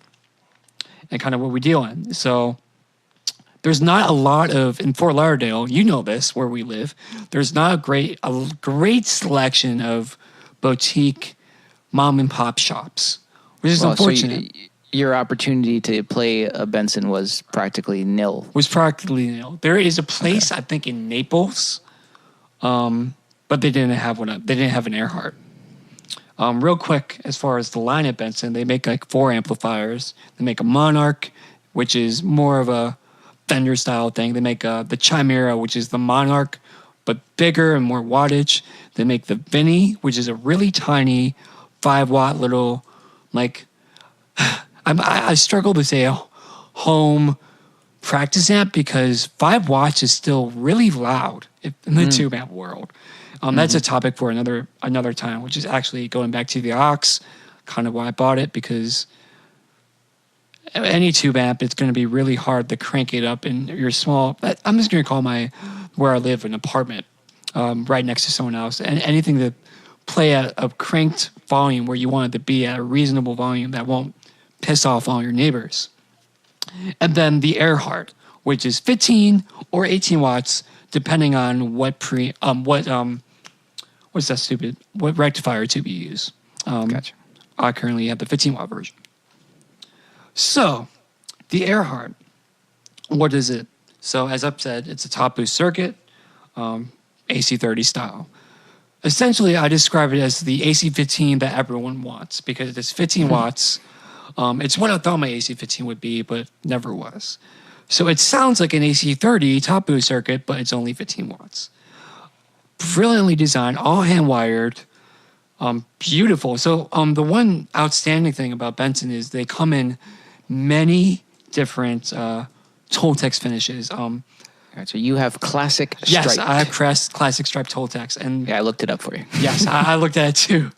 and kind of what we deal in. So there's not a lot in Fort Lauderdale, you know this, where we live, there's not a great selection of boutique mom and pop shops, which is unfortunate. So your opportunity to play a Benson was practically nil. There is a place, I think, in Naples, but they didn't have one. They didn't have an Earhart. Real quick, as far as the line at Benson, they make like 4 amplifiers. They make a Monarch, which is more of a Fender style thing. They make the Chimera, which is the Monarch, but bigger and more wattage. They make the Vinny, which is a really tiny 5-watt little, like, I struggle to say a home practice amp because 5 watts is still really loud in the tube amp world. That's a topic for another time, which is actually going back to the aux, kind of why I bought it, because any tube amp, it's going to be really hard to crank it up in your small, I'm just going to call where I live an apartment right next to someone else. And anything to play at a cranked volume where you want it to be at a reasonable volume that won't piss off all your neighbors. And then the Earhart, which is 15 or 18 watts, depending on what rectifier tube you use. Gotcha. I currently have the 15-watt version. So, the Earhart, what is it? So, as I've said, it's a top boost circuit, AC30 style. Essentially, I describe it as the AC15 that everyone wants because it's 15 watts. It's what I thought my AC15 would be, but never was. So it sounds like an AC30 top boost circuit, but it's only 15 watts. Brilliantly designed, all hand wired, beautiful. So the one outstanding thing about Benson is they come in many different Toltecs finishes. So you have classic stripe. Yes, I have classic stripe Toltecs. And yeah, I looked it up for you. Yes, I looked at it too.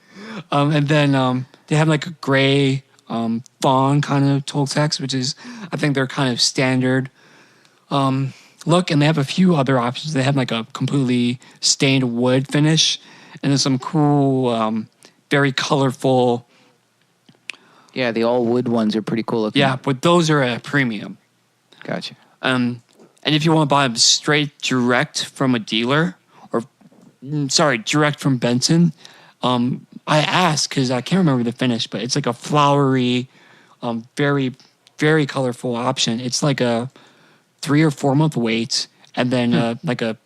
And then they have like a gray fawn kind of Toltecs, which is, I think they're kind of standard look. And they have a few other options. They have like a completely stained wood finish. And there's some cool, very colorful. Yeah, the all wood ones are pretty cool looking. Yeah, but those are at a premium. Gotcha. And if you want to buy them straight direct from a dealer, direct from Benson, I asked because I can't remember the finish, but it's like a flowery, very, very colorful option. It's like a 3 or 4 month wait, and then like a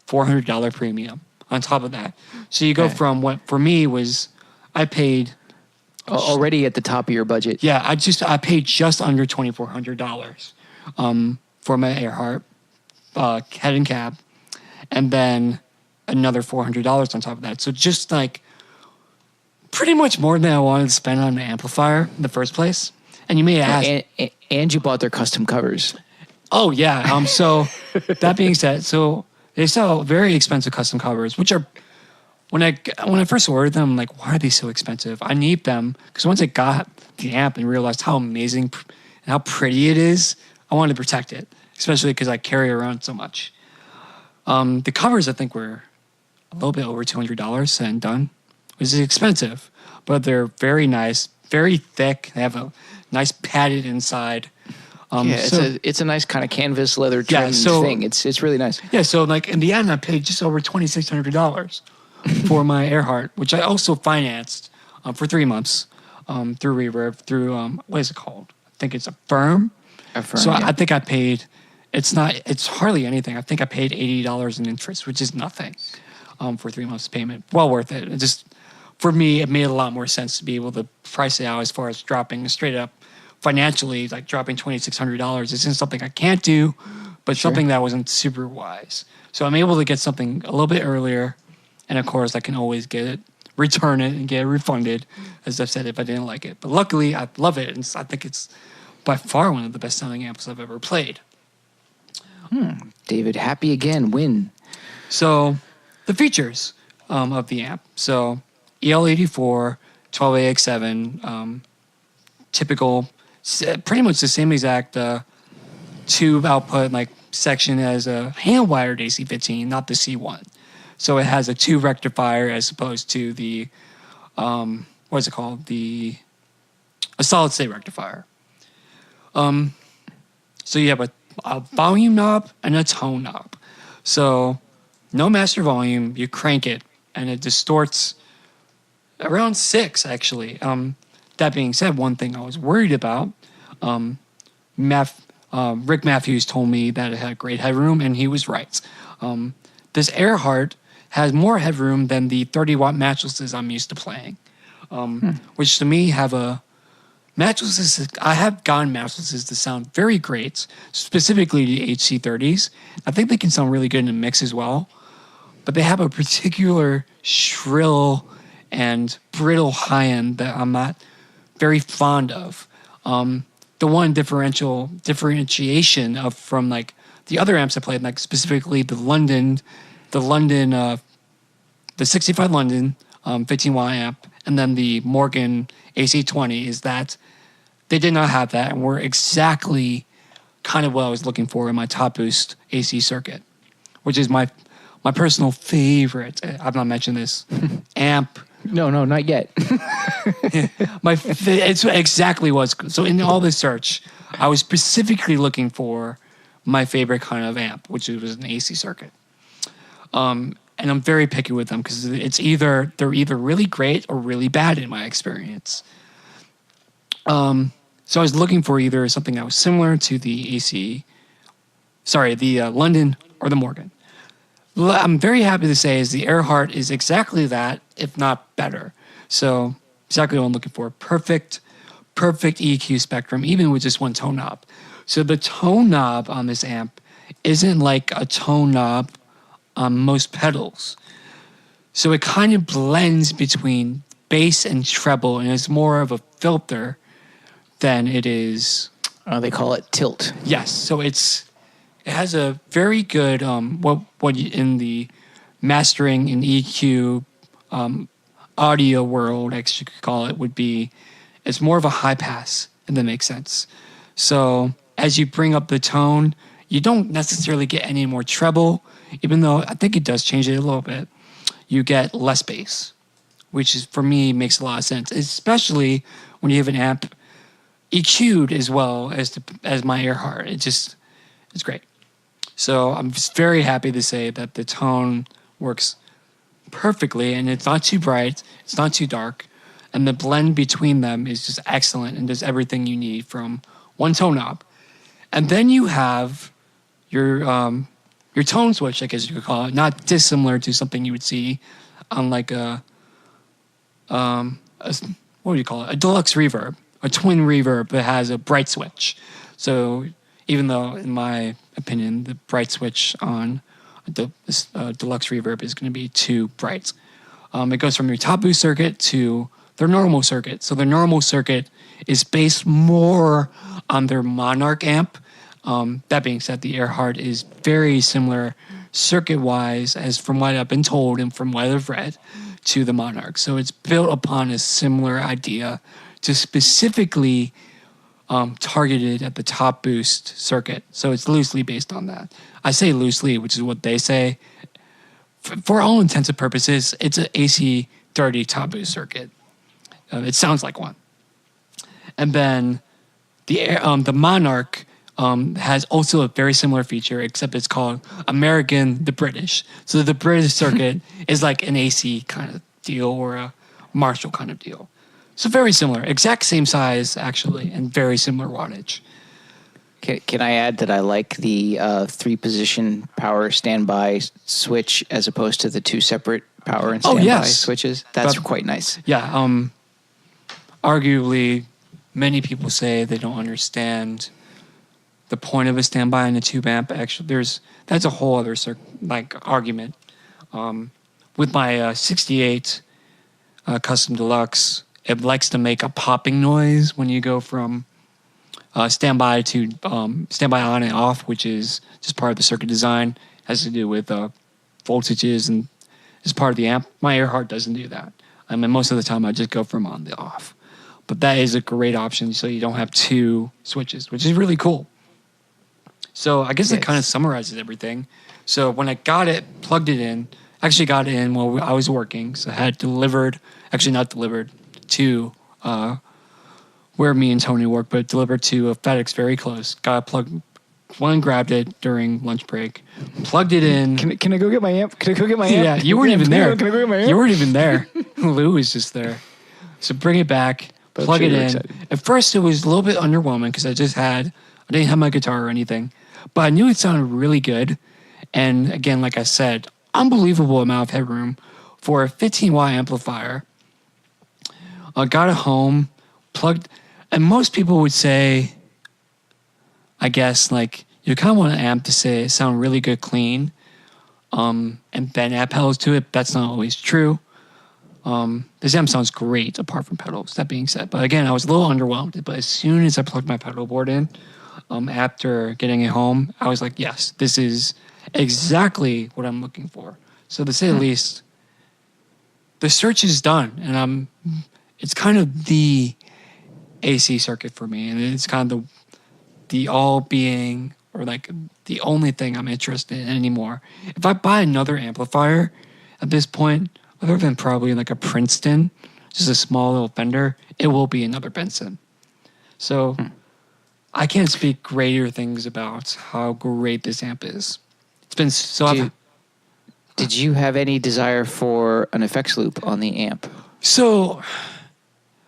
$400 premium on top of that. So you go from what for me was I paid already at the top of your budget. Yeah, I paid just under $2,400 for my Earhart head and cab, and then another $400 on top of that. So just like pretty much more than I wanted to spend on an amplifier in the first place. And you may ask, and you bought their custom covers. oh yeah. So that being said, so they sell very expensive custom covers, which are when I first ordered them, I'm like, why are they so expensive? I need them because once I got the amp and realized how amazing and how pretty it is, I wanted to protect it, especially because I carry it around so much. The covers I think were a little bit over $200 said and done, which is expensive, but they're very nice, very thick. They have a nice padded inside. It's a nice kind of canvas leather trimmed thing. It's really nice. Yeah, so like in the end, I paid just over $2,600 for my Earhart, which I also financed for 3 months through Reverb, through what is it called? I think it's a firm. So yeah. I think I paid. It's hardly anything. I think I paid $80 in interest, which is nothing for 3 months payment. Well worth it. It just for me, it made a lot more sense to be able to price it out as far as dropping straight up financially, like dropping $2,600 isn't something I can't do, but something that wasn't super wise. So I'm able to get something a little bit earlier, and of course I can always return it and get it refunded, as I've said, if I didn't like it. But luckily, I love it, and I think it's by far one of the best-selling amps I've ever played. David, happy again, win. So the features of the amp. So EL84, 12AX7, typical, pretty much the same exact tube output like section as a hand-wired AC-15, not the C1. So it has a tube rectifier as opposed to the, what is it called? A solid-state rectifier. So you have a volume knob and a tone knob. So no master volume, you crank it, and it distorts around 6, actually. That being said, one thing I was worried about, Rick Matthews told me that it had great headroom, and he was right. This Earhart has more headroom than the 30-watt mattresses I'm used to playing, which to me have mattresses. I have gotten mattresses to sound very great, specifically the HC30s. I think they can sound really good in a mix as well, but they have a particular shrill and brittle high end that I'm not very fond of. The one differentiation from like the other amps I played, like specifically the 65 London 15-watt amp, and then the Morgan AC20, is that they did not have that and were exactly kind of what I was looking for in my top boost AC circuit, which is my personal favorite. I've not mentioned this amp. No, not yet. It's exactly what's so in all this search, I was specifically looking for my favorite kind of amp, which was an AC circuit. And I'm very picky with them because they're either really great or really bad in my experience. So I was looking for either something that was similar to the London or the Morgan. I'm very happy to say is the Earhart is exactly that, if not better. So exactly what I'm looking for. Perfect EQ spectrum, even with just one tone knob. So the tone knob on this amp isn't like a tone knob on most pedals. So it kind of blends between bass and treble, and it's more of a filter than it is. They call it tilt. Yes. So it has a very good what in the mastering and EQ audio world, I guess you could call it, would be, it's more of a high pass, if that makes sense. So as you bring up the tone, you don't necessarily get any more treble, even though I think it does change it a little bit. You get less bass, which is, for me, makes a lot of sense, especially when you have an amp EQ'd as well as my Earhart. It's great. So I'm just very happy to say that the tone works perfectly, and it's not too bright, it's not too dark, and the blend between them is just excellent and does everything you need from one tone knob. And then you have your tone switch, I guess you could call it, not dissimilar to something you would see on like what do you call it? A deluxe reverb, a twin reverb that has a bright switch. So even though, in my opinion, the bright switch on this deluxe reverb is going to be too bright. It goes from your top boost circuit to their normal circuit. So their normal circuit is based more on their Monarch amp. That being said, the Earhart is very similar circuit-wise, as from what I've been told and from what I've read, to the Monarch. So it's built upon a similar idea to specifically targeted at the top boost circuit. So it's loosely based on that. I say loosely, which is what they say. For all intents and purposes, it's an AC 30 top boost circuit. It sounds like one. And then the Monarch has also a very similar feature, except it's called American the British. So the British circuit is like an AC kind of deal or a Marshall kind of deal. So very similar, exact same size actually, and very similar wattage. Can I add that I like the 3-position power standby switch as opposed to the 2 separate power and standby switches? That's quite nice. Yeah. Arguably, many people say they don't understand the point of a standby and a tube amp. Actually, that's a whole other argument. With my 68 Custom Deluxe, it likes to make a popping noise when you go from standby to standby on and off, which is just part of the circuit design. Has to do with voltages and is part of the amp. My Earhart doesn't do that. I mean, most of the time I just go from on to off. But that is a great option, so you don't have 2 switches, which is really cool. So I guess it kind of summarizes everything. So when I got it, plugged it in, actually got it in while I was working. So I had delivered, actually not delivered, to where me and Tony work, but delivered to a FedEx very close. Got it plugged, went and grabbed it during lunch break, plugged it in. Can I go get my amp? Can I go get my amp? Yeah, you weren't even there. Can I go get my amp? You weren't even there. Lou was just there. So bring it back, plug it in. Excited. At first it was a little bit underwhelming because I didn't have my guitar or anything. But I knew it sounded really good. And again, like I said, unbelievable amount of headroom for a 15-watt amplifier. I got it home, plugged, and most people would say, I guess, like, you kind of want an amp to sound really good, clean, and then add pedals to it. That's not always true. This amp sounds great apart from pedals, that being said. But again, I was a little underwhelmed. But as soon as I plugged my pedal board in, after getting it home, I was like, yes, this is exactly what I'm looking for. So to say the least, the search is done, and it's kind of the AC circuit for me, and it's kind of the all being, or like the only thing I'm interested in anymore. If I buy another amplifier at this point, other than probably like a Princeton, just a small little Fender, it will be another Benson. So I can't speak greater things about how great this amp is. It's been so. Did you have any desire for an effects loop on the amp? So,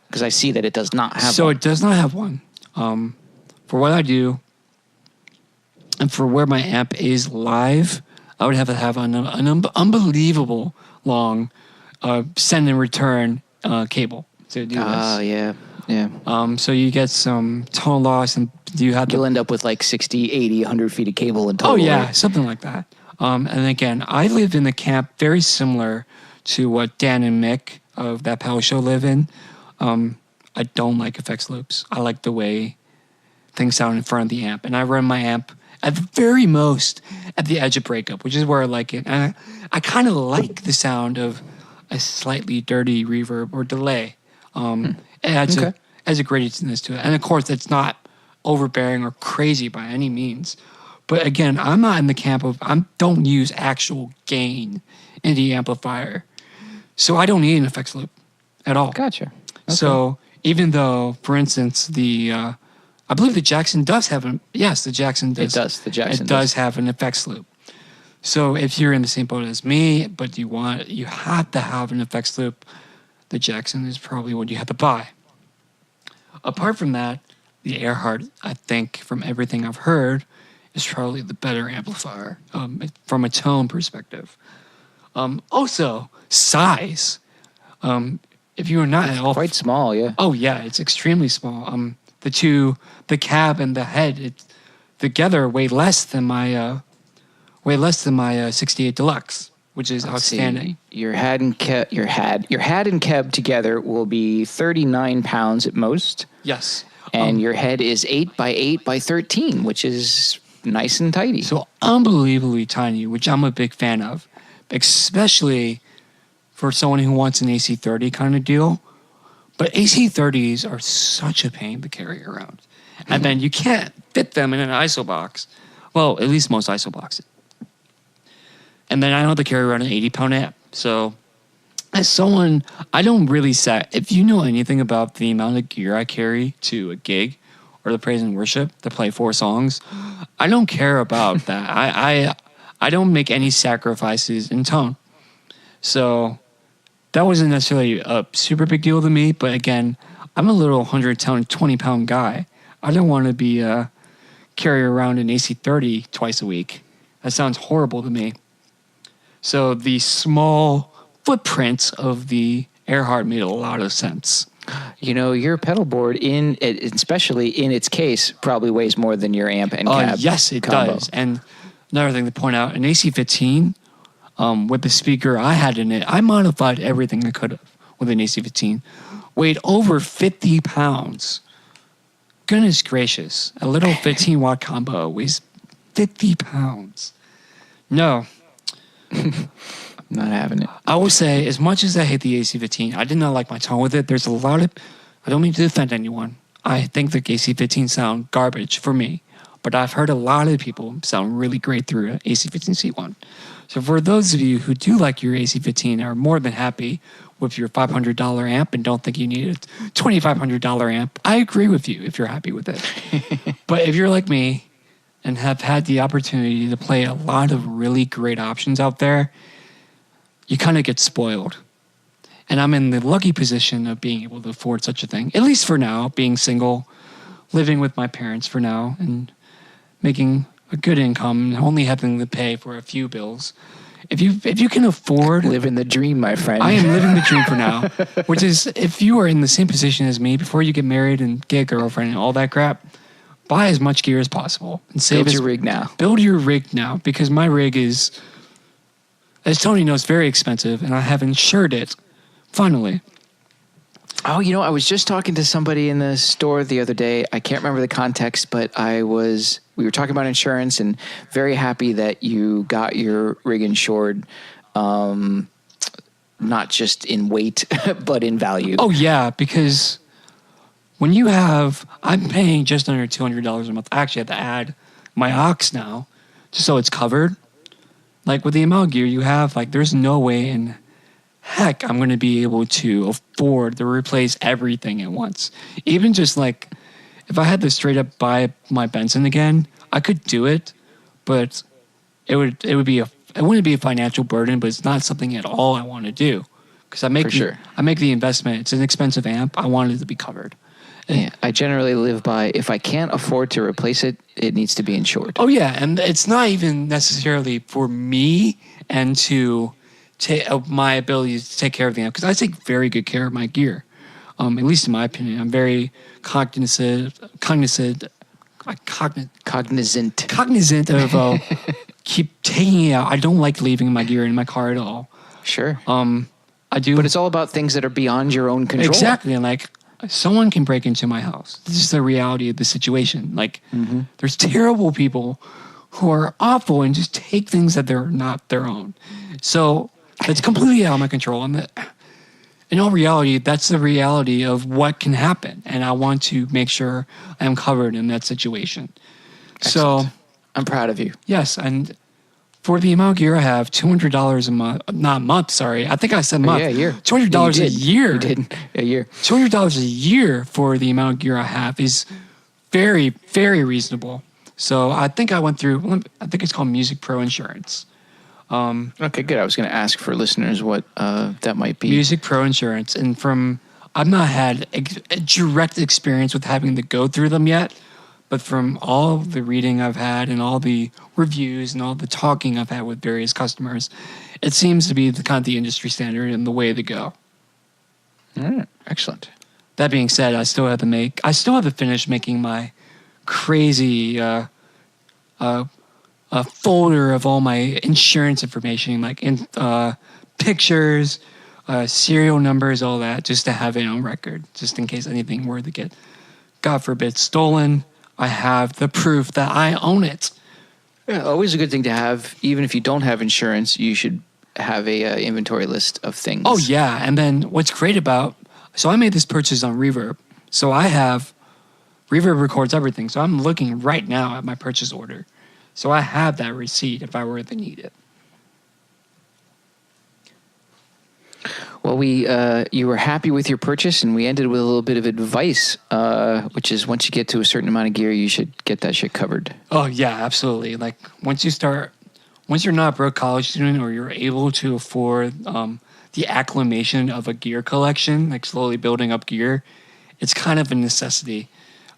because I see that it does not have one. So it does not have one. For what I do, and for where my amp is live, I would have to have an unbelievable long send and return cable to do this. Oh, yeah. So you get some tone loss, and you'll end up with like 60, 80, 100 feet of cable in total. Oh, yeah, right? Something like that. And again, I lived in the camp very similar to what Dan and Mick of That Power Show live in. I don't like effects loops. I like the way things sound in front of the amp. And I run my amp at the very most at the edge of breakup, which is where I like it. And I kind of like the sound of a slightly dirty reverb or delay. It adds a gradiness to it. And of course, it's not overbearing or crazy by any means. But again, I'm not in the camp of, I don't use actual gain in the amplifier. So I don't need an effects loop at all. Gotcha. Okay. So even though, for instance, I believe the Jackson does have the Jackson does. It does. The Jackson does have an effects loop. So if you're in the same boat as me, but you have to have an effects loop, the Jackson is probably what you have to buy. Apart from that, the Earhart, I think, from everything I've heard, is probably the better amplifier from a tone perspective. Also, size. If you are not at all quite small, yeah. Oh yeah, it's extremely small. The cab and the head, together weigh less than my 68 Deluxe. which is Let's outstanding. see. Your had and Keb together will be 39 pounds at most. Yes. And your head is 8 by 8 by 13, which is nice and tidy. So unbelievably tiny, which I'm a big fan of, especially for someone who wants an AC30 kind of deal. But AC30s are such a pain to carry around. And then you can't fit them in an ISO box. Well, at least most ISO boxes. And then I don't have to carry around an 80-pound amp. So as someone, I don't really set, if you know anything about the amount of gear I carry to a gig or the praise and worship to play 4 songs, I don't care about that. I don't make any sacrifices in tone. So that wasn't necessarily a super big deal to me. But again, I'm a little 120-pound guy. I don't want to be carry around an AC30 twice a week. That sounds horrible to me. So the small footprint of the Earhart made a lot of sense. You know, your pedal board, especially in its case, probably weighs more than your amp and cab. Yes, it combo. does. And another thing to point out, an AC15 with the speaker I had in it, I modified everything I could have with an AC15. Weighed over 50 pounds. Goodness gracious. A little 15-watt combo weighs 50 pounds. No. Not having it. I will say, as much as I hate the AC15, I did not like my tone with it. There's a lot of, I don't mean to defend anyone. I think the AC15 sound garbage for me, but I've heard a lot of people sound really great through an AC15C1. So for those of you who do like your AC15 and are more than happy with your $500 amp and don't think you need a $2,500 amp, I agree with you if you're happy with it. But if you're like me and have had the opportunity to play a lot of really great options out there, you kind of get spoiled. And I'm in the lucky position of being able to afford such a thing, at least for now, being single, living with my parents for now, and making a good income, and only having to pay for a few bills. If you can afford... Living the dream, my friend. I am living the dream for now, which is if you are in the same position as me, before you get married and get a girlfriend and all that crap, buy as much gear as possible. And save Build your rig now. Build your rig now, because my rig is... as Tony knows, very expensive, and I have insured it, finally. Oh, you know, I was just talking to somebody in the store the other day. I can't remember the context, but we were talking about insurance, and very happy that you got your rig insured, not just in weight, but in value. Oh, yeah, because when you have... I'm paying just under $200 a month. I actually have to add my aux now, just so it's covered. Like, with the amount of gear you have, like, there's no way in heck I'm going to be able to afford to replace everything at once. Even just, like, if I had to straight up buy my Benson again, I could do it, but it wouldn't be a financial burden, but it's not something at all I want to do. Because I make the investment. It's an expensive amp. I want it to be covered. Yeah, I generally live by, if I can't afford to replace it, it needs to be insured. Oh, yeah, and it's not even necessarily for me and to my ability to take care of the amp, because I take very good care of my gear, at least in my opinion. I'm very cognizant of keep taking it out. I don't like leaving my gear in my car at all. Sure. I do. But it's all about things that are beyond your own control. Exactly, and like... someone can break into my house. This is the reality of the situation. Like, there's terrible people who are awful and just take things that they're not their own. So it's completely out of my control. And in all reality, that's the reality of what can happen. And I want to make sure I'm covered in that situation. Excellent. So I'm proud of you. Yes, and for the amount of gear I have, $200 a month, not a month, sorry. I think I said month. Yeah, a year. $200 a year. You did. A year. $200 a year for the amount of gear I have is very, very reasonable. So I think I went through, I think it's called Music Pro Insurance. Okay, good. I was going to ask for listeners what that might be. Music Pro Insurance. And I've not had a direct experience with having to go through them yet. But from all the reading I've had and all the reviews and all the talking I've had with various customers, it seems to be the industry standard and the way to go. Excellent. That being said, I still have to finish making my crazy a folder of all my insurance information, like pictures, serial numbers, all that, just to have it on record, just in case anything were to get, God forbid, stolen. I have the proof that I own it. Yeah, always a good thing to have. Even if you don't have insurance, you should have a inventory list of things. Oh, yeah. And then what's great so I made this purchase on Reverb. So Reverb records everything. So I'm looking right now at my purchase order. So I have that receipt if I were to need it. Well, you were happy with your purchase, and we ended with a little bit of advice, which is once you get to a certain amount of gear, you should get that shit covered. Oh, yeah, absolutely. Like, once you're not a broke college student or you're able to afford the acclimation of a gear collection, like slowly building up gear, it's kind of a necessity,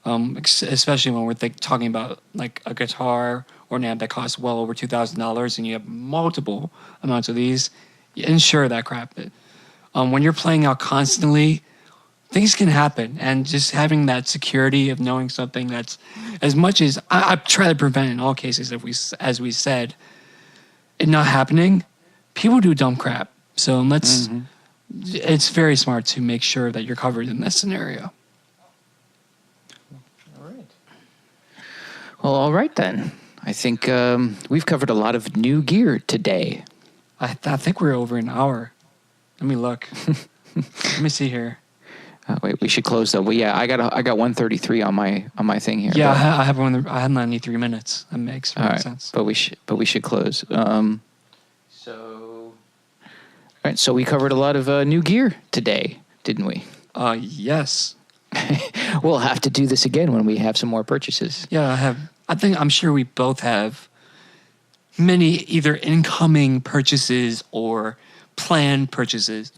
especially when we're talking about like a guitar or an amp that costs well over $2,000 and you have multiple amounts of these. Insure that crap. When you're playing out constantly, things can happen, and just having that security of knowing something that's, as much as I try to prevent in all cases, as we said, it not happening, people do dumb crap. So it's very smart to make sure that you're covered in this scenario. Well, all right then. I think we've covered a lot of new gear today. I think we're over an hour. Let me look. Let me see here. Wait, we should close though. Well, yeah, I got 133 on my thing here. Yeah, I have 93 minutes. That makes sense. But we should close. All right. So we covered a lot of new gear today, didn't we? Yes. We'll have to do this again when we have some more purchases. Yeah, I'm sure we both have many either incoming purchases or planned purchases.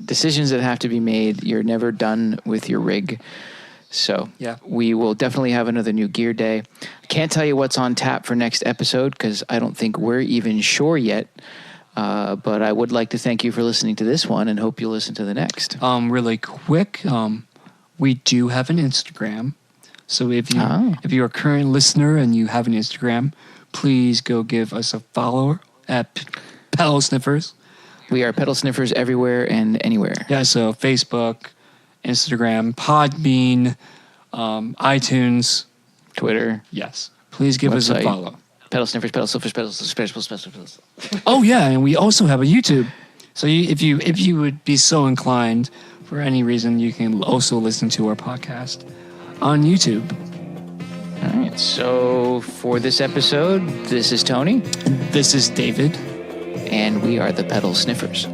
Decisions that have to be made. You're never done with your rig. So yeah, we will definitely have another new gear day. I can't tell you what's on tap for next episode because I don't think we're even sure yet. But I would like to thank you for listening to this one and hope you'll listen to the next. Really quick, we do have an Instagram. So if you're a current listener and you have an Instagram, please go give us a follow at Pedal Sniffers. We are Pedal Sniffers everywhere and anywhere. Yeah, so Facebook, Instagram, Podbean, iTunes, Twitter. Yes. Please give us a follow. Pedal Sniffers, Pedal Sniffers, Pedal Sniffers. Oh, yeah, and we also have a YouTube. So if you would be so inclined, for any reason, you can also listen to our podcast on YouTube. All right, so for this episode, this is Tony. This is David. And we are the Pedal Sniffers.